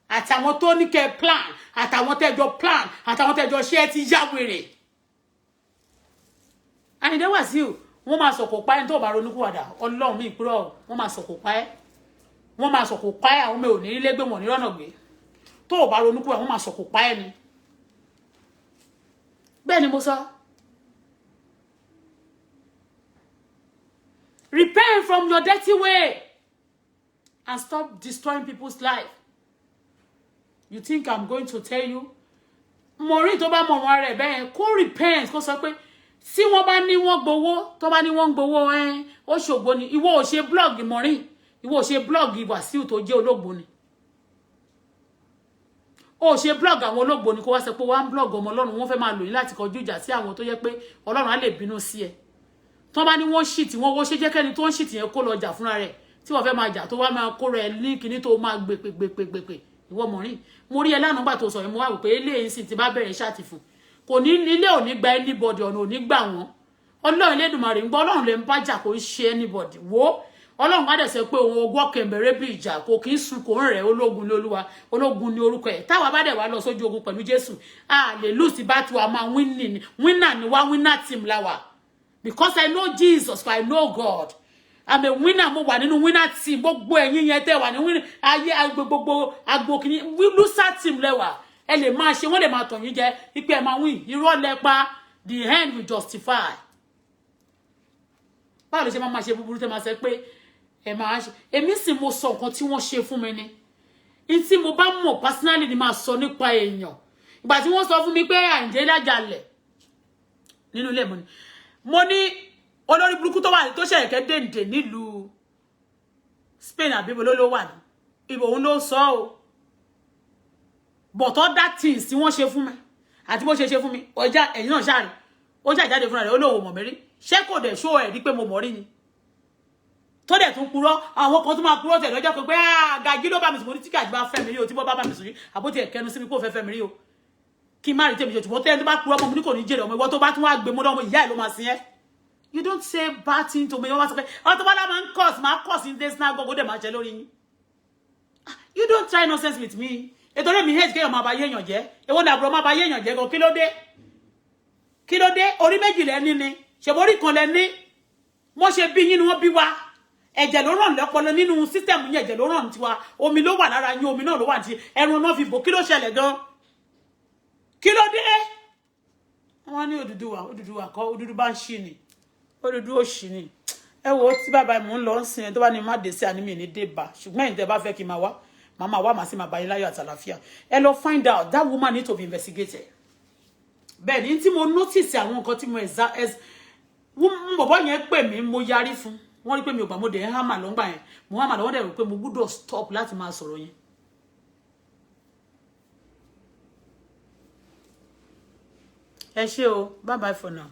At I want to get plan. At I wanted your plan. At I wanted your share to Jawere. And there was you. Wọ́n máa sọ̀kò pa ẹni tó bá ronú kúwàdà. Ọlọ́run mi purọ́. Wọ́n máa sọ̀kò pa ẹ́. Wọ́n máa sọ̀kò pa ẹ́. Àwọn mi ò ní ilé gbé wọn ní rọ́nà gbé. Tó bá ronú kúwàdà, wọ́n máa sọ̀kò pa ẹ́ ni. Bẹ́ẹ̀ni mo sọ. Repent from your dirty way and stop destroying people's life. You think I'm going to tell you? Mori tó bá mọ̀ wọ́n rẹ̀ bẹ́ẹ̀ kó repent kó sọ pé si wọ́n bá ní wọ́n gbowó tó bá ní wọ́n gbowó ó ṣògbó ni ìwọ ò ṣe blog Mori ìwọ ò ṣe blog Wàsíù tó jẹ́ olóògbò ni. Ó ṣe blog àwọn olóògbò ni kó wá sọ pé wá ń blog ọmọ Ọlọ́run wọ́n fẹ́ máa lò yín láti kọjú ìjà sí àwọn tó yẹ pé Ọlọ́run á lè bínú sí ẹ. Tó bá ní wọ́n shit wọ́n wo ṣe jẹ́ kẹ́ni tó ń shit yẹn kó lọ jà fúnra rẹ̀ tí wọ́n fẹ́ máa jà tó wá máa kó rẹ̀ ní kíní tó máa gbèpèpèpèpè ìwọ Mori mo rí ẹ lánàá gbà tó sọ yẹn mo wá wò pé eléyìí sì ti bá bẹ̀rẹ̀ ṣáàtì fún kò ní ilé ò ní gba anybody ọ̀nà ò ní gbà wọ́n Ọlọ́run Elédùmarè ń gbọ́ Ọlọ́run lè ń bá jà kò ń ṣe anybody wo Ọlọ́run á dẹ̀ sọ pé òun ogún ọ̀kẹ̀mbẹ̀rẹ̀ bí ìjà kò kì í sun kò ń rẹ̀ ológun ní Olúwa ológun ní orúkọ ẹ̀ táwa bá dẹ̀ wá lọ sójú ogun pẹ̀lú Jésù a lè lose battle a máa winner ni wá winner team la wà because I know Jesus I know God I'm a winner mo wà nínú winner team gbogbo ẹ̀yin yẹn tẹ́ wà ní winner ayé gbogbo agbókini loser team lẹ́wà ẹ lè máa ṣe wọ́n lè máa tàn yín jẹ ipe ẹ máa win irọ́ lẹ́pa the end will justify báwo lè ṣe máa ṣe búburú tẹ́ máa ṣe pé ẹ máa ṣe èmi sì mo sọ nǹkan tí wọ́n ṣe fún mi ni in tí mo bá mọ̀ personally ni máa sọ nípa èèyàn ìgbà tí wọ́n sọ fún mi pé Àǹjẹ́ lájàlẹ̀ nínú ilé mo ní olórí burúkú tó wà tó ṣẹ̀kẹ́ dèǹdè nílùú Spain àbí bo ló wà ní ibo òun ló sọ o but other things tí wọ́n ṣe fún mi àti bó ṣe fún mi ọjà ẹ̀yin náà ṣáà rí ó jà jáde fúnra rẹ̀ ó lóun mọ̀ mí rí ṣé kò dẹ̀ ṣó ẹ̀ rí pé mo mọ̀ rí ni tó dẹ̀ tún purọ́ àwọn kan tó máa purọ́ tẹ̀ lọ́jọ́ kan pé Gàjí ló bá mi sùn mo ní tí Gàjí bá fẹ́ mi rí o tí bọ́ bá mi sùn rí àbótí ẹ̀kẹ́nu sí mi kó fẹ́ mi rí o kí n má rí tèmi ṣe ṣùgbọ́n tẹ́ni tó bá purọ́ mọ́ mi ní kò ní jèrè ọmọ ìwọ tó bá tún wá gbé mọ́ lọ́mọ ìyá ẹ̀ ló máa sin ẹ́. You don't say bad thing to me wọ́n wá sọ pé Auto-Bola máa ń curse in this synagogue ó dẹ̀ máa jẹ lórí yín. You don't try nonsense with me ètò rẹ̀ mi hate kéèyàn máa bá yéèyàn jẹ́ èwo ni àbúrò máa bá yéèyàn jẹ́ gan kí ló dé orí méjì lẹ́ni ni ṣèborí kan lẹ́ni wọ́n ṣe bí yín ni wọ́n bí wa ẹ̀jẹ̀ ló ràn lọ́pọlọ nínú system yín ẹ̀jẹ̀ ló ràn tiwa omi ló wà lára yín omi náà ló wà tí ẹran náà fi bò kí ló ṣẹlẹ̀ gan kí ló dé wọ́n ní Odùduwà kọ́ Odùduwà bá ń ṣì ní Odùduwà òṣì ní ẹ wo tí bàbá mò ń lọ ń sin tó bá ní má dé sí ànímì ní débà ṣùgbọ́n ẹ̀yin tẹ́ bá fẹ́ kí n máa wá màmá wá màá sì máa bá yín láyọ̀ àtàlàfíà ẹ lọ find out that woman need to be investigated bẹ́ẹ̀ ni tí mo notice àwọn nǹkan tí mo bọ̀bọ̀ yẹn pè mí mo yarí fún wọ́n rí pé mi ò gbà mo dẹ̀ ń hámà lọ́ngbà yẹn mo hámà lọ́wọ́ dẹ̀ rò pé mo gbúdọ̀ stop láti máa sọ̀rọ̀ yẹn. ẹ ṣé o bye bye for now.